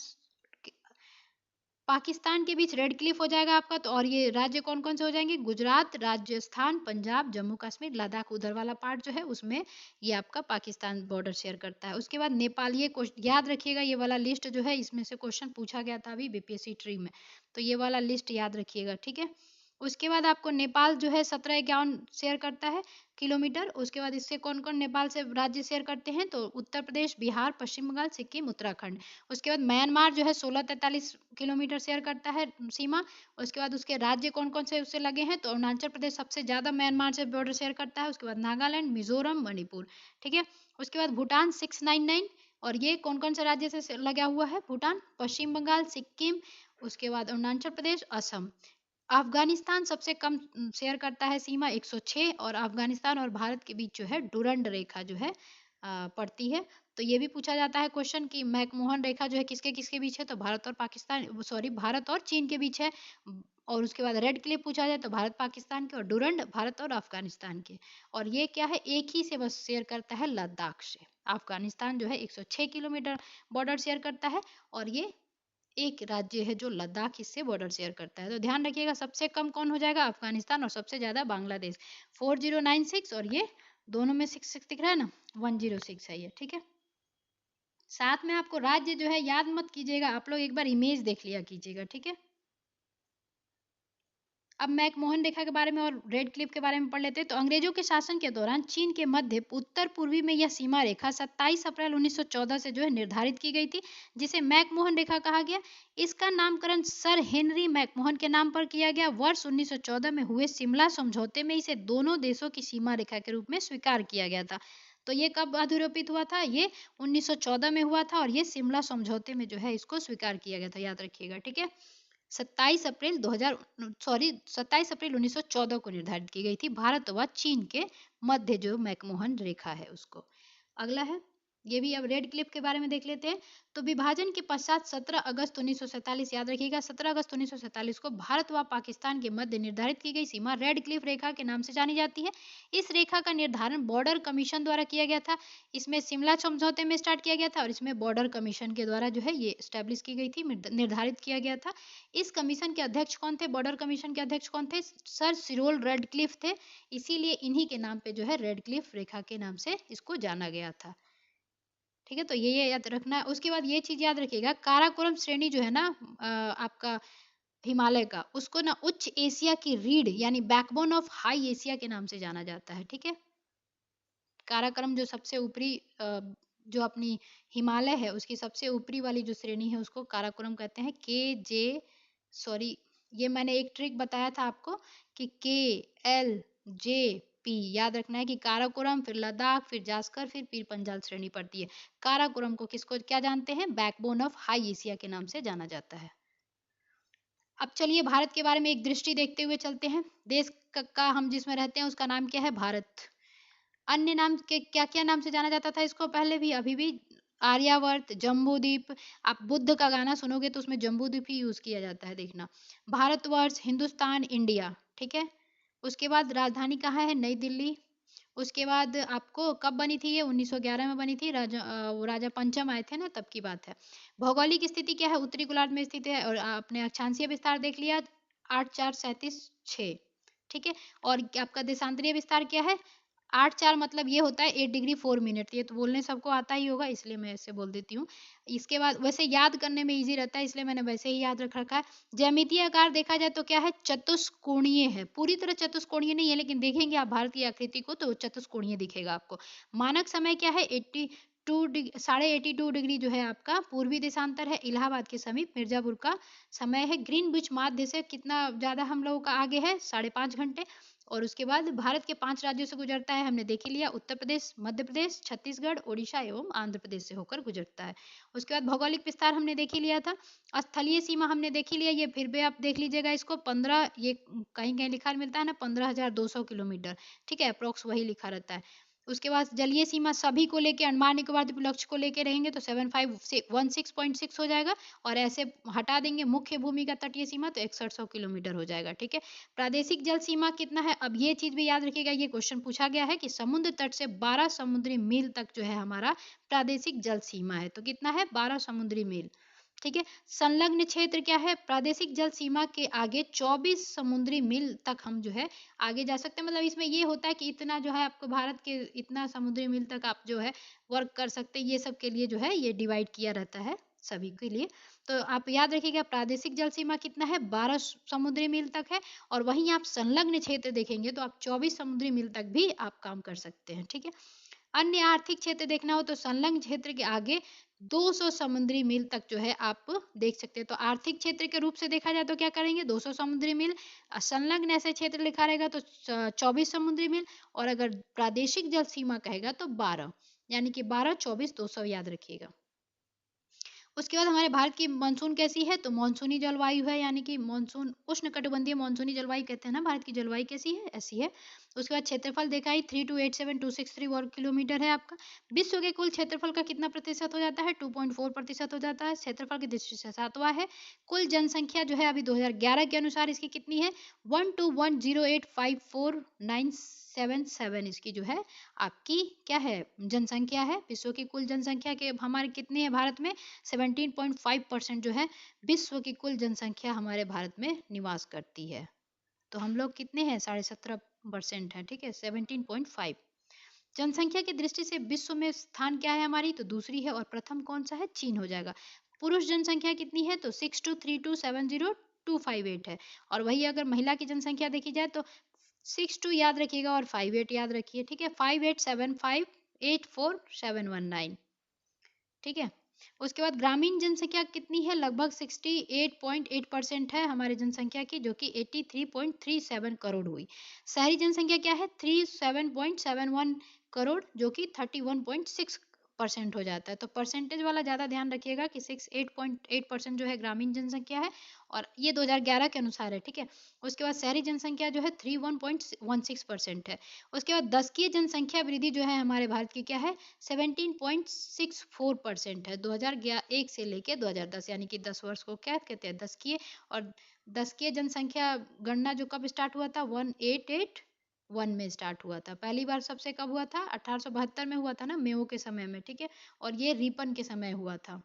पाकिस्तान के बीच रेड क्लिफ हो जाएगा आपका। तो और ये राज्य कौन कौन से हो जाएंगे? गुजरात, राजस्थान, पंजाब, जम्मू कश्मीर, लद्दाख, उधर वाला पार्ट जो है उसमें ये आपका पाकिस्तान बॉर्डर शेयर करता है। उसके बाद नेपाल, ये याद रखिएगा, ये वाला लिस्ट जो है इसमें से क्वेश्चन पूछा गया था अभी बीपीएससी ट्री में, तो ये वाला लिस्ट याद रखिएगा। ठीक है, उसके बाद आपको नेपाल जो है 1751 शेयर करता है किलोमीटर। उसके बाद इससे कौन कौन नेपाल से राज्य शेयर करते हैं? तो उत्तर प्रदेश, बिहार, पश्चिम बंगाल, सिक्किम, उत्तराखंड। उसके बाद म्यांमार जो है 1643 किलोमीटर शेयर करता है सीमा। उसके बाद उसके राज्य कौन कौन से उससे लगे हैं? तो अरुणाचल प्रदेश सबसे ज्यादा म्यांमार से बॉर्डर शेयर करता है। उसके बाद नागालैंड, मिजोरम, मणिपुर। ठीक है, उसके बाद भूटान 699, और ये कौन कौन से राज्य से लगा हुआ है? भूटान, पश्चिम बंगाल, सिक्किम, उसके बाद अरुणाचल प्रदेश, असम। अफगानिस्तान सबसे कम शेयर करता है सीमा 106, और अफगानिस्तान और भारत के बीच जो है डुरंड रेखा जो है पड़ती है। तो ये भी पूछा जाता है क्वेश्चन कि मैकमोहन रेखा जो है किसके किसके बीच है? तो भारत और पाकिस्तान, सॉरी, भारत और चीन के बीच है। और उसके बाद रेड क्लिफ पूछा जाए तो भारत पाकिस्तान के, और डुरंड भारत और अफगानिस्तान के। और ये क्या है? एक ही से बस शेयर करता है, लद्दाख से। अफगानिस्तान जो है 106 किलोमीटर बॉर्डर शेयर करता है, और ये एक राज्य है जो लद्दाख इससे बॉर्डर शेयर करता है। तो ध्यान रखिएगा, सबसे कम कौन हो जाएगा? अफगानिस्तान, और सबसे ज्यादा बांग्लादेश 4096, और ये दोनों में 66 दिख रहा है ना, 106 है ये। ठीक है, साथ में आपको राज्य जो है याद मत कीजिएगा, आप लोग एक बार इमेज देख लिया कीजिएगा। ठीक है, अब मैकमोहन रेखा के बारे में और रेड क्लिफ के बारे में पढ़ लेते हैं। तो अंग्रेजों के शासन के दौरान चीन के मध्य उत्तर पूर्वी में यह सीमा रेखा 27 अप्रैल 1914 से जो है निर्धारित की गई थी, जिसे मैकमोहन रेखा कहा गया। इसका नामकरण सर हेनरी मैकमोहन के नाम पर किया गया। वर्ष 1914 में हुए शिमला समझौते में इसे दोनों देशों की सीमा रेखा के रूप में स्वीकार किया गया था। तो ये कब अधूरोपित हुआ था? ये 1914 में हुआ था और ये शिमला समझौते में जो है इसको स्वीकार किया गया था, याद रखिएगा, ठीक है। 27 अप्रैल 1914 को निर्धारित की गई थी भारत व चीन के मध्य जो मैकमोहन रेखा है उसको। अगला है, ये भी अब रेड क्लिफ के बारे में देख लेते हैं। तो विभाजन के पश्चात 17 अगस्त 1947, याद रखिएगा 17 अगस्त 1947 को भारत व पाकिस्तान के मध्य निर्धारित की गई सीमा रेड क्लिफ रेखा के नाम से जानी जाती है। इस रेखा का निर्धारण बॉर्डर कमीशन द्वारा किया गया था। इसमें शिमला समझौते में स्टार्ट किया गया था और इसमें बॉर्डर कमीशन के द्वारा जो है ये स्टैब्लिश की गई थी, निर्धारित किया गया था। इस कमीशन के अध्यक्ष कौन थे? बॉर्डर कमीशन के अध्यक्ष कौन थे? सर सिरोल रेड क्लिफ थे। इसीलिए इन्हीं के नाम पे जो है रेड क्लिफ रेखा के नाम से इसको जाना गया था, ठीक है। तो ये याद रखना है। उसके बाद ये चीज याद रखिएगा, काराकोरम श्रेणी जो है ना आपका हिमालय का, उसको ना उच्च एशिया की रीढ़ यानी बैकबोन ऑफ हाई एशिया के नाम से जाना जाता है, ठीक है। काराकोरम जो सबसे ऊपरी जो अपनी हिमालय है उसकी सबसे ऊपरी वाली जो श्रेणी है उसको काराकोरम कहते हैं। सॉरी, ये मैंने एक ट्रिक बताया था आपको कि KLJP याद रखना है कि काराकोरम, फिर लद्दाख, फिर जास्कर, फिर पीर पंजाल श्रेणी पड़ती है। काराकोरम को किसको क्या जानते हैं? बैकबोन ऑफ हाई एशिया के नाम से जाना जाता है। अब चलिए भारत के बारे में एक दृष्टि देखते हुए चलते हैं। देश का हम जिसमें रहते हैं उसका नाम क्या है? भारत। अन्य नाम के क्या क्या नाम से जाना जाता था इसको? पहले भी अभी भी आर्यावर्त, जम्बूद्वीप। आप बुद्ध का गाना सुनोगे तो उसमें जम्बूद्वीप ही यूज किया जाता है, देखना। भारतवर्ष, हिंदुस्तान, इंडिया, ठीक है। उसके बाद राजधानी कहाँ है? नई दिल्ली। उसके बाद आपको कब बनी थी ये? 1911 में बनी थी। राजा पंचम आए थे ना, तब की बात है। भौगोलिक स्थिति क्या है? उत्तरी गोलार्ध में स्थित है। और आपने अक्षांशीय विस्तार देख लिया, 8,437,6, ठीक है। और आपका देशांतरीय विस्तार क्या है? 8,4 मतलब ये होता है 8 डिग्री 4 मिनट। ये तो बोलने सबको आता ही होगा, इसलिए मैं ऐसे बोल देती हूँ। इसके बाद वैसे याद करने में इजी रहता है, इसलिए मैंने वैसे ही याद रख रखा है। ज्यामितीय आकार देखा जाए तो क्या है? चतुष्कोणीय है। पूरी तरह चतुष्कोणीय नहीं है, लेकिन देखेंगे आप भारत की आकृति को तो चतुष्कोणीय दिखेगा आपको। मानक समय क्या है? 82 डिग्री जो है आपका पूर्वी देशांतर है। इलाहाबाद के समीप मिर्जापुर का समय है। ग्रीनविच माध्य से कितना ज्यादा हम लोगों का आगे है? 5.5 घंटे। और उसके बाद भारत के 5 राज्यों से गुजरता है, हमने देख ही लिया। उत्तर प्रदेश, मध्य प्रदेश, छत्तीसगढ़, ओडिशा एवं आंध्र प्रदेश से होकर गुजरता है। उसके बाद भौगोलिक विस्तार हमने देख ही लिया था। स्थलीय सीमा हमने देख ही लिया, ये फिर भी आप देख लीजिएगा इसको। 15, ये कहीं कहीं लिखा मिलता है ना 15,200 किलोमीटर, ठीक है, अप्रोक्स वही लिखा रहता है। उसके बाद जलीय सीमा सभी को लेके अंडमान निकोबार द्वीप लक्ष्य को लेके रहेंगे तो 7516.6 हो जाएगा। और ऐसे हटा देंगे मुख्य भूमि का तटीय सीमा तो 6100 किलोमीटर हो जाएगा, ठीक है। प्रादेशिक जल सीमा कितना है? अब ये चीज भी याद रखिएगा, ये क्वेश्चन पूछा गया है कि समुद्र तट से 12 समुद्री मील तक जो है हमारा प्रादेशिक जल सीमा है। तो कितना है? 12 समुद्री मील, ठीक है। संलग्न क्षेत्र क्या है? प्रादेशिक जल सीमा के आगे 24 समुद्री मील तक हम जो है आगे जा सकते हैं। मतलब इसमें ये होता है कि इतना जो है आपको भारत के इतना समुद्री मील तक आप जो है वर्क कर सकते हैं। ये सब के लिए जो है ये डिवाइड किया रहता है सभी के लिए। तो आप याद रखिएगा प्रादेशिक जल सीमा कितना है? 12 समुद्री मील तक है। और वहीं आप संलग्न क्षेत्र देखेंगे तो आप 24 समुद्री मील तक भी आप काम कर सकते हैं, ठीक है। अन्य आर्थिक क्षेत्र देखना हो तो संलग्न क्षेत्र के आगे 200 समुद्री मील तक जो है आप देख सकते हैं। तो आर्थिक क्षेत्र के रूप से देखा जाए तो क्या करेंगे? 200 समुद्री मील। संलग्न ऐसे क्षेत्र लिखा रहेगा तो 24 समुद्री मील। और अगर प्रादेशिक जल सीमा कहेगा तो 12, यानी कि 12, 24, 200 याद रखिएगा। उसके बाद हमारे भारत की मानसून कैसी है? तो मानसूनी जलवायु है, यानी कि मानसून उष्णकटिबंधीय मानसूनी जलवायु कहते हैं ना। भारत की जलवायु कैसी है? ऐसी है। उसके बाद क्षेत्रफल देखा ही 3287263 वर्ग किलोमीटर है आपका। विश्व के कुल क्षेत्रफल का कितना प्रतिशत हो जाता है? 2.4% हो जाता है। क्षेत्रफल की दृष्टि से 7वां है। कुल जनसंख्या जो है अभी 2011 के अनुसार इसकी कितनी है? 121085497 इसकी जो है आपकी क्या है? जनसंख्या है। विश्व की कुल जनसंख्या के हमारे कितनी है भारत में? 17.5% जो है विश्व की कुल जनसंख्या हमारे भारत में निवास करती है। तो हम लोग कितने हैं? 17.5% है, ठीक है, 17.5। जनसंख्या की दृष्टि से विश्व में स्थान क्या है हमारी? तो दूसरी है। और प्रथम कौन सा है? चीन हो जाएगा। पुरुष जनसंख्या कितनी है? तो 623270 258 है। और वही अगर महिला की जनसंख्या देखी जाए तो 62 याद रखिएगा और 58 याद रखिए, ठीक है। 5875847119, ठीक है। उसके बाद ग्रामीण जनसंख्या कितनी है, लगभग 68.8% है हमारी जनसंख्या की, जो कि 83.37 करोड़ हुई। शहरी जनसंख्या क्या है, 37.71 करोड़, जो कि 31.6% हो जाता है। तो परसेंटेज वाला ज़्यादा ध्यान रखिएगा कि 68.8% जो है ग्रामीण जनसंख्या है, और ये 2011 के अनुसार है, ठीक है। उसके बाद शहरी जनसंख्या जो है 31.16% है। उसके बाद दशकीय जनसंख्या वृद्धि जो है हमारे भारत की क्या है, 17.64% है 2001 से लेके 2010, यानी कि 10 वर्ष को क्या कहते हैं, दशकीय। और दशकीय जनसंख्या गणना जो कब स्टार्ट हुआ था, 1881 में स्टार्ट हुआ था। पहली बार सबसे कब हुआ था, 1872 में हुआ था ना, मेओ के समय में, ठीक है। और ये रिपन के समय हुआ था।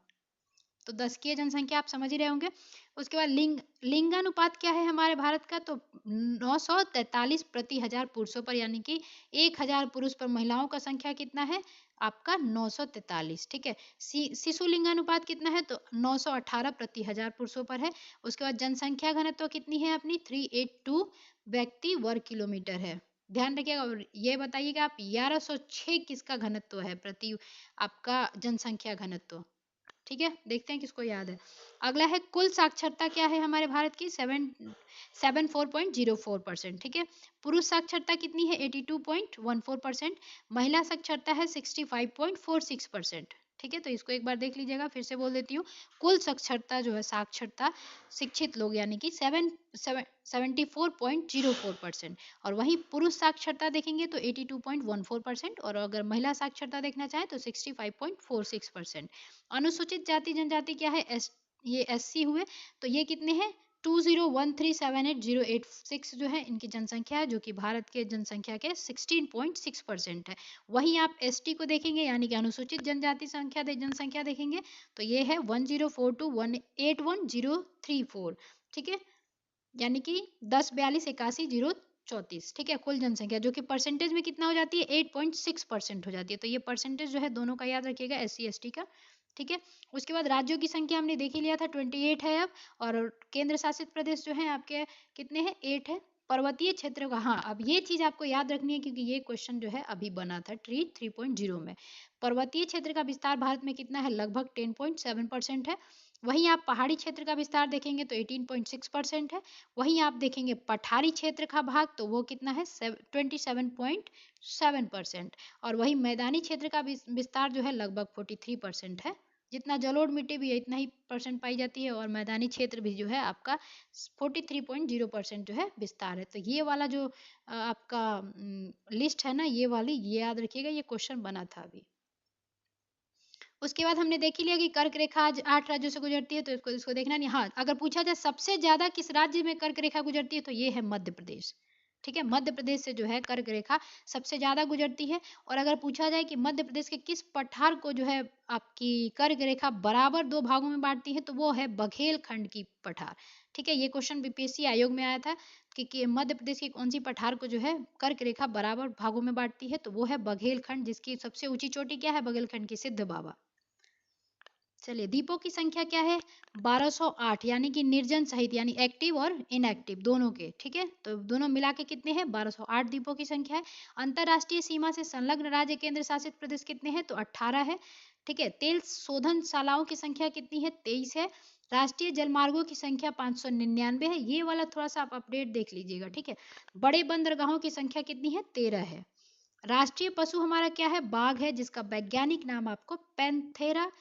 तो दशकीय जनसंख्या आप समझ ही रहे होंगे। उसके बाद लिंगानुपात क्या है हमारे भारत का, तो 943 प्रति हजार पुरुषों पर, यानी कि 1000 पुरुष पर महिलाओं का संख्या कितना है आपका, 943, ठीक है। शिशु लिंगानुपात कितना है, तो 918 प्रति हजार पुरुषों पर है। उसके बाद जनसंख्या घनत्व कितनी है अपनी, 382 व्यक्ति वर्ग किलोमीटर है। ध्यान रखिएगा। और ये बताइएगा आप 1106 किसका घनत्व है प्रति आपका जनसंख्या घनत्व, ठीक है। देखते हैं किसको याद है। अगला है कुल साक्षरता क्या है हमारे भारत की, 74.04%, ठीक है। पुरुष साक्षरता कितनी है, 82.14%। महिला साक्षरता है 65.46%, ठीक है। तो इसको एक बार देख लीजिएगा, फिर से बोल देती हूँ। कुल साक्षरता जो है, साक्षरता शिक्षित लोग, यानी कि 74.04%। और वहीं पुरुष साक्षरता देखेंगे तो 82.14%, और अगर महिला साक्षरता देखना चाहें तो 65.46%। अनुसूचित जाति जनजाति क्या है, ये एससी हुए, तो ये कितने हैं, 20137808 जो है इनकी जनसंख्या है, जो कि भारत के जनसंख्या के 16.6% है। वहीं आप एसटी को देखेंगे, यानी कि अनुसूचित जनजाति जनसंख्या देखेंगे, तो ये है 1042181034, ठीक है। यानी कि 1042818034, ठीक है, कुल जनसंख्या, जो कि परसेंटेज में कितना हो जाती है, 8.6% हो जाती है। तो ये परसेंटेज जो है दोनों का याद रखिएगा, एससी एसटी का, ठीक है। उसके बाद राज्यों की संख्या हमने देख ही लिया था, 28 है अब। और केंद्र शासित प्रदेश जो है आपके कितने हैं, 8 है। पर्वतीय क्षेत्र का, हाँ, अब ये चीज आपको याद रखनी है, क्योंकि ये क्वेश्चन जो है अभी बना था ट्री 3.0 में। पर्वतीय क्षेत्र का विस्तार भारत में कितना है, लगभग 10.7% है। वहीं आप पहाड़ी क्षेत्र का विस्तार देखेंगे तो 18.6% है। वहीं आप देखेंगे पठारी क्षेत्र का भाग, तो वो कितना है, 27.7%। और वहीं मैदानी क्षेत्र का विस्तार जो है लगभग 43% है। जितना जलोढ़ मिट्टी भी है इतना ही परसेंट पाई जाती है, और मैदानी क्षेत्र भी जो है आपका 43.0% जो है विस्तार है। तो ये वाला जो आपका लिस्ट है ना, ये वाली ये याद रखिएगा, ये क्वेश्चन बना था अभी। उसके बाद हमने देख ही लिया कि कर्क रेखा आज 8 राज्यों से गुजरती है, तो इसको देखना नहीं। हाँ, अगर पूछा जाए सबसे ज्यादा किस राज्य में कर्क रेखा गुजरती है, तो ये है मध्य प्रदेश, ठीक है। मध्य प्रदेश से जो है कर्क रेखा सबसे ज्यादा गुजरती है। और अगर पूछा जाए कि मध्य प्रदेश के किस पठार को जो है आपकी कर्क रेखा बराबर 2 भागों में बांटती है, तो वो है बघेलखंड की पठार, ठीक है। ये क्वेश्चन बीपीएससी आयोग में आया था कि मध्य प्रदेश की कौन सी पठार को जो है कर्क रेखा बराबर भागों में बांटती है, तो वो है बघेलखंड, जिसकी सबसे ऊंची चोटी क्या है, बघेलखंड की सिद्ध बाबा। चलिए, द्वीपों की संख्या क्या है, 1208, यानी कि निर्जन सहित, यानी एक्टिव और इनएक्टिव दोनों के, ठीक है। तो दोनों मिला के कितने हैं, 1208 द्वीपों की संख्या है। अंतरराष्ट्रीय सीमा से संलग्न राज्य केंद्र शासित प्रदेश कितने हैं, तो 18 है, ठीक है। तेल शोधनशालाओं की संख्या कितनी है, 23 है। राष्ट्रीय जलमार्गों की संख्या 599 है। ये वाला थोड़ा सा आप अपडेट देख लीजिएगा, ठीक है। बड़े बंदरगाहों की संख्या कितनी है, 13 है। राष्ट्रीय पशु हमारा क्या है, बाघ है, जिसका वैज्ञानिक नाम आपको पैंथेरा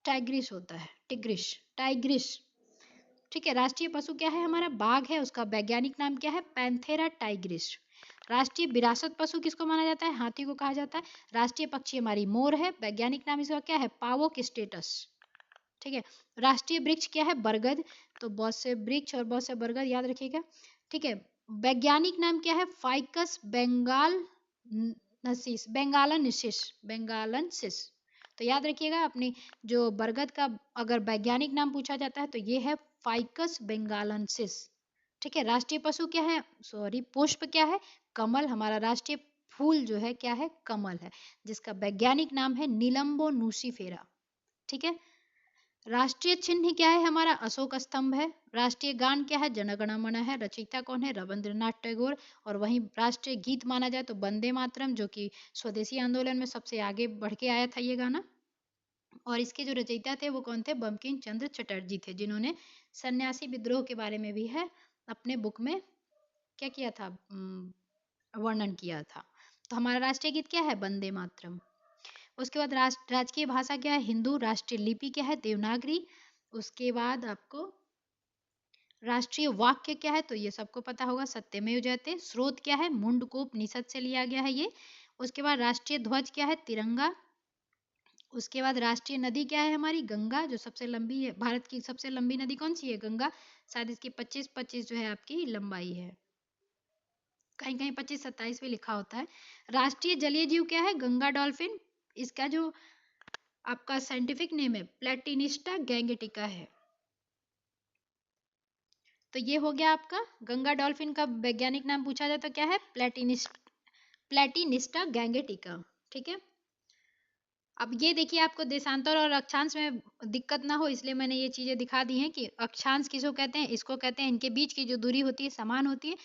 टाइग्रिस होता है, टाइग्रिस, ठीक है। राष्ट्रीय पशु क्या है हमारा, बाघ है, उसका वैज्ञानिक नाम क्या है, पैंथेरा टाइग्रिस। राष्ट्रीय विरासत पशु किसको माना जाता है, हाथी को कहा जाता है। राष्ट्रीय पक्षी हमारी मोर है, वैज्ञानिक नाम इसका क्या है, पावोक स्टेटस, ठीक है। राष्ट्रीय वृक्ष क्या है, बरगद। तो बहुत से वृक्ष और बहुत से बरगद याद रखिएगा, ठीक है। वैज्ञानिक नाम क्या है, फाइकस बेंगालनसिस। तो याद रखिएगा अपनी, जो बरगद का अगर वैज्ञानिक नाम पूछा जाता है तो ये है फाइकस बेंगालनसिस, ठीक है। राष्ट्रीय पशु क्या है, सॉरी, पुष्प क्या है, कमल। हमारा राष्ट्रीय फूल जो है क्या है, कमल है, जिसका वैज्ञानिक नाम है निलंबो नूसीफेरा, ठीक है। राष्ट्रीय चिन्ह क्या है हमारा? अशोक स्तंभ है। राष्ट्रीय गान क्या है? जन गण मन है। रचयिता कौन है? रविंद्रनाथ टैगोर। और वहीं राष्ट्रीय गीत माना जाए तो वंदे मातरम, जो कि स्वदेशी आंदोलन में सबसे आगे बढ़ के आया था ये गाना। और इसके जो रचयिता थे वो कौन थे? बंकिम चंद्र चटर्जी थे, जिन्होंने सन्यासी विद्रोह के बारे में भी है अपने बुक में क्या किया था, वर्णन किया था। तो हमारा राष्ट्रीय गीत क्या है? वंदे मातरम। उसके बाद राजकीय भाषा क्या है? हिंदू। राष्ट्रीय लिपि क्या है? देवनागरी। उसके बाद आपको राष्ट्रीय वाक्य क्या है? तो ये सबको पता होगा, सत्यमेव जयते। स्रोत क्या है? मुंडकोपनिषद से लिया गया है ये। उसके बाद राष्ट्रीय ध्वज क्या है? तिरंगा। उसके बाद राष्ट्रीय नदी क्या है हमारी? गंगा, जो सबसे लंबी है। भारत की सबसे लंबी नदी कौन सी है? गंगा। शायद इसकी 25 जो है आपकी लंबाई है, कहीं कहीं 25-27 भी लिखा होता है। राष्ट्रीय जलीय जीव क्या है? गंगा डॉल्फिन। इसका जो आपका साइंटिफिक नेम है प्लेटिनिस्टा गैंगेटिका है। तो ये हो गया आपका गंगा डॉल्फिन का वैज्ञानिक नाम पूछा जाए तो क्या है? प्लेटिनिस्टा गैंगेटिका। ठीक है। अब ये देखिए, आपको देशांतर और अक्षांश में दिक्कत ना हो इसलिए मैंने ये चीजें दिखा दी हैं कि अक्षांश किसको कहते हैं, इसको कहते हैं, इनके बीच की जो दूरी होती है समान होती है।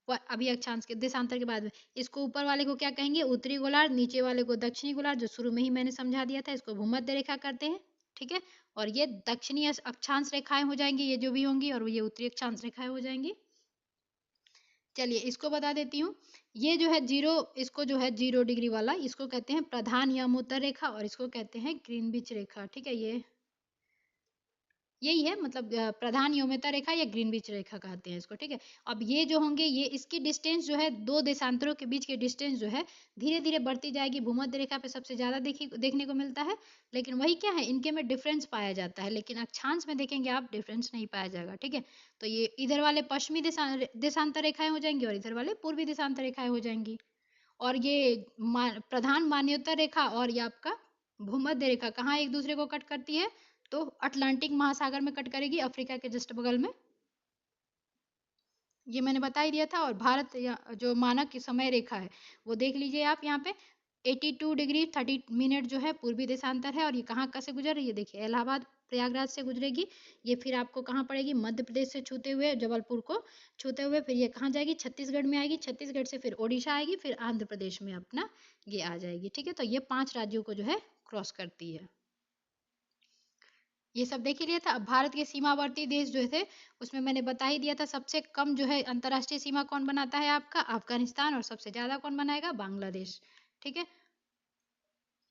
अभी अक्षांश के देशांतर के बाद में इसको ऊपर वाले को क्या कहेंगे? उत्तरी गोलार्ध। नीचे वाले को दक्षिणी गोलार्ध, जो शुरू में ही मैंने समझा दिया था। इसको भूमध्य रेखा करते हैं। ठीक है। और ये दक्षिणी अक्षांश रेखाएं हो जाएंगी, ये जो भी होंगी, और ये उत्तरी अक्षांश रेखाएं हो जाएंगी। चलिए इसको बता देती हूँ। ये जो है जीरो, इसको जो है 0 डिग्री वाला, इसको कहते हैं प्रधान यमोत्तर रेखा, और इसको कहते हैं ग्रीनविच रेखा। ठीक है, ये यही है, मतलब प्रधान योम्यता रेखा या ग्रीनविच रेखा कहते हैं इसको। ठीक है। अब ये जो होंगे, ये इसकी डिस्टेंस जो है, दो देशांतरों के बीच की डिस्टेंस जो है धीरे धीरे बढ़ती जाएगी। भूमध्य रेखा पे सबसे ज्यादा देखने को मिलता है, लेकिन वही क्या है, इनके में डिफरेंस पाया जाता है, लेकिन अक्षांश में देखेंगे आप डिफरेंस नहीं पाया जाएगा। ठीक है। तो ये इधर वाले पश्चिमी देशांतर रेखाएं हो जाएंगी और इधर वाले पूर्वी देशांतर रेखाएं हो जाएंगी। और ये प्रधान मान्योत्तर रेखा और ये आपका भूमध्य रेखा कहाँ एक दूसरे को कट करती है? तो अटलांटिक महासागर में कट करेगी, अफ्रीका के जस्ट बगल में। ये मैंने बता ही दिया था। और भारत जो मानक की समय रेखा है वो देख लीजिए आप यहाँ पे, 82 डिग्री 30 मिनट जो है पूर्वी देशांतर है। और ये कहाँ का से गुजर रही है? देखिए इलाहाबाद प्रयागराज से गुजरेगी। ये फिर आपको कहाँ पड़ेगी? मध्य प्रदेश से छूते हुए, जबलपुर को छूते हुए फिर ये कहाँ जाएगी? छत्तीसगढ़ में आएगी। छत्तीसगढ़ से फिर ओडिशा आएगी, फिर आंध्र प्रदेश में अपना ये आ जाएगी। ठीक है। तो ये 5 राज्यों को जो है क्रॉस करती है। ये सब देख ही लिया था। अब भारत के सीमावर्ती देश जो थे उसमें मैंने बता ही दिया था, सबसे कम जो है अंतर्राष्ट्रीय सीमा कौन बनाता है? आपका अफगानिस्तान। और सबसे ज्यादा कौन बनाएगा? बांग्लादेश। ठीक है।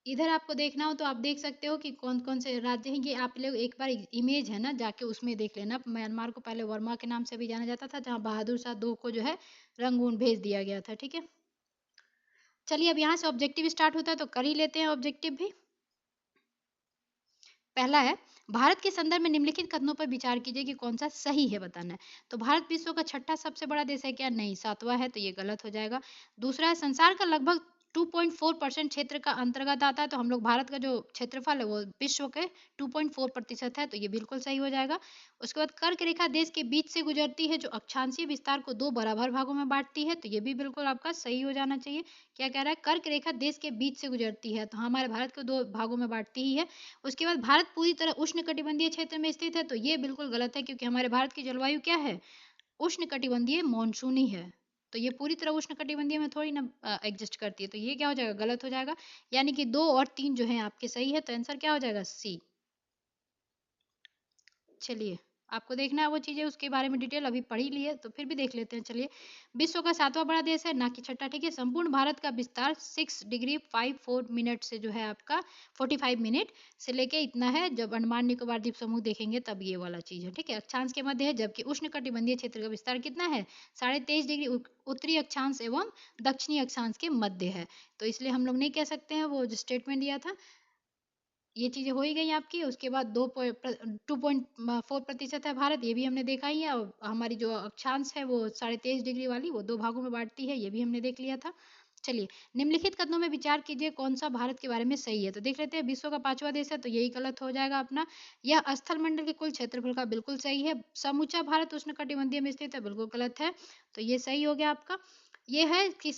इधर आपको देखना हो तो आप देख सकते हो कि कौन कौन से राज्य हैं। ये आप लोग एक बार इमेज है ना, जाके उसमें देख लेना। म्यांमार को पहले वर्मा के नाम से भी जाना जाता था, जहाँ बहादुर शाह 2 को जो है रंगून भेज दिया गया था। ठीक है। चलिए अब यहाँ से ऑब्जेक्टिव स्टार्ट होता है तो कर ही लेते हैं ऑब्जेक्टिव भी। पहला है, भारत के संदर्भ में निम्नलिखित कथनों पर विचार कीजिए कि कौन सा सही है, बताना है। तो भारत विश्व का छठा सबसे बड़ा देश है क्या? नहीं, सातवां है, तो ये गलत हो जाएगा। दूसरा है, संसार का लगभग 2.4% क्षेत्र का अंतर्गत आता है। तो हम लोग भारत का जो क्षेत्रफल है वो विश्व के 2.4% है, तो ये बिल्कुल सही हो जाएगा। उसके बाद, कर्क रेखा देश के बीच से गुजरती है जो अक्षांशीय विस्तार को 2 बराबर भागों में बांटती है, तो ये भी बिल्कुल आपका सही हो जाना चाहिए। क्या कह रहा है? कर्क रेखा देश के बीच से गुजरती है, तो हमारे भारत को 2 भागों में बांटती ही है। उसके बाद, भारत पूरी तरह उष्णकटिबंधीय क्षेत्र में स्थित है, तो ये बिल्कुल गलत है, क्योंकि हमारे भारत की जलवायु क्या है? उष्णकटिबंधीय मानसूनी है। तो ये पूरी तरह उष्णकटिबंधीय में थोड़ी ना एग्जिस्ट करती है, तो ये क्या हो जाएगा? गलत हो जाएगा। यानी कि 2 और 3 जो है आपके सही है, तो आंसर क्या हो जाएगा? सी। चलिए, आपको देखना है वो चीजें, उसके बारे में डिटेल अभी पढ़ ही ली है, तो फिर भी देख लेते हैं। चलिए, विश्व का 7वां बड़ा देश है, ना कि छठा। ठीक है। संपूर्ण भारत का विस्तार 6 डिग्री 54 मिनट से जो है आपका 45 मिनट से लेके इतना है। जब अंडमान निकोबार द्वीप समूह देखेंगे तब ये वाला चीज है। ठीक है। अक्षांश के मध्य है, जबकि उष्णकटिबंधीय क्षेत्र का विस्तार कितना है? 23.5 डिग्री उत्तरी अक्षांश एवं दक्षिणी अक्षांश के मध्य है। तो इसलिए हम लोग नहीं कह सकते हैं, वो जो स्टेटमेंट दिया था। ये चीजें हो ही गई आपकी। उसके बाद 2.4% है भारत, ये भी हमने देखा ही है। और हमारी जो अक्षांश है वो 23.5 डिग्री वाली, वो 2 भागों में बांटती है, ये भी हमने देख लिया था। चलिए, निम्नलिखित कथनों में विचार कीजिए कौन सा भारत के बारे में सही है। तो देख लेते हैं, विश्व का 5वां देश है, तो यही गलत हो जाएगा अपना। यह स्थल मंडल के कुल क्षेत्रफल का बिल्कुल सही है। समूचा भारत उष्णकटिबंधीय में स्थित है, बिल्कुल गलत है, तो ये सही हो गया आपका। ये है कि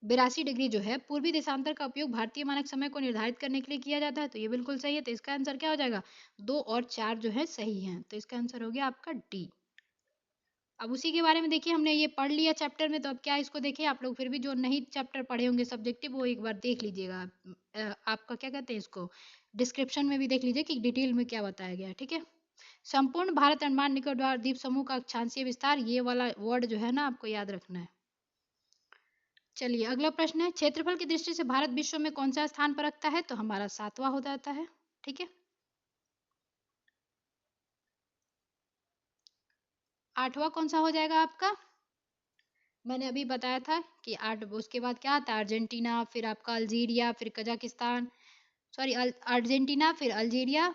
82 डिग्री जो है पूर्वी देशांतर का उपयोग भारतीय मानक समय को निर्धारित करने के लिए किया जाता है, तो ये बिल्कुल सही है। तो इसका आंसर क्या हो जाएगा? 2 और 4 जो है सही है, तो इसका आंसर हो गया आपका डी। अब उसी के बारे में देखिए, हमने ये पढ़ लिया चैप्टर में, तो अब क्या इसको देखिए आप लोग, फिर भी जो नहीं चैप्टर पढ़े होंगे सब्जेक्टिव, वो एक बार देख लीजिएगा। आपका क्या कहते हैं इसको, डिस्क्रिप्शन में भी देख लीजिए कि डिटेल में क्या बताया गया है, ठीक है। संपूर्ण भारत अंडमान निकोबार द्वीप समूह का अक्षांशीय विस्तार, ये वाला वर्ड जो है ना आपको याद रखना है। चलिए अगला प्रश्न है, क्षेत्रफल की दृष्टि से भारत विश्व में कौन सा स्थान पर रखता है? तो हमारा 7वां हो जाता है, ठीक है। 8वां कौन सा हो जाएगा आपका? मैंने अभी बताया था कि 8, उसके बाद क्या आता है? अर्जेंटीना, फिर आपका अल्जीरिया, फिर कजाकिस्तान, सॉरी अर्जेंटीना, फिर अल्जीरिया।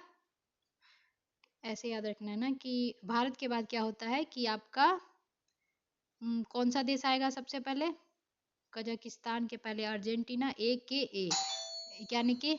ऐसे याद रखना है ना कि भारत के बाद क्या होता है कि आपका कौन सा देश आएगा सबसे पहले? कजाकिस्तान के पहले अर्जेंटीना, ए के ए, यानी कि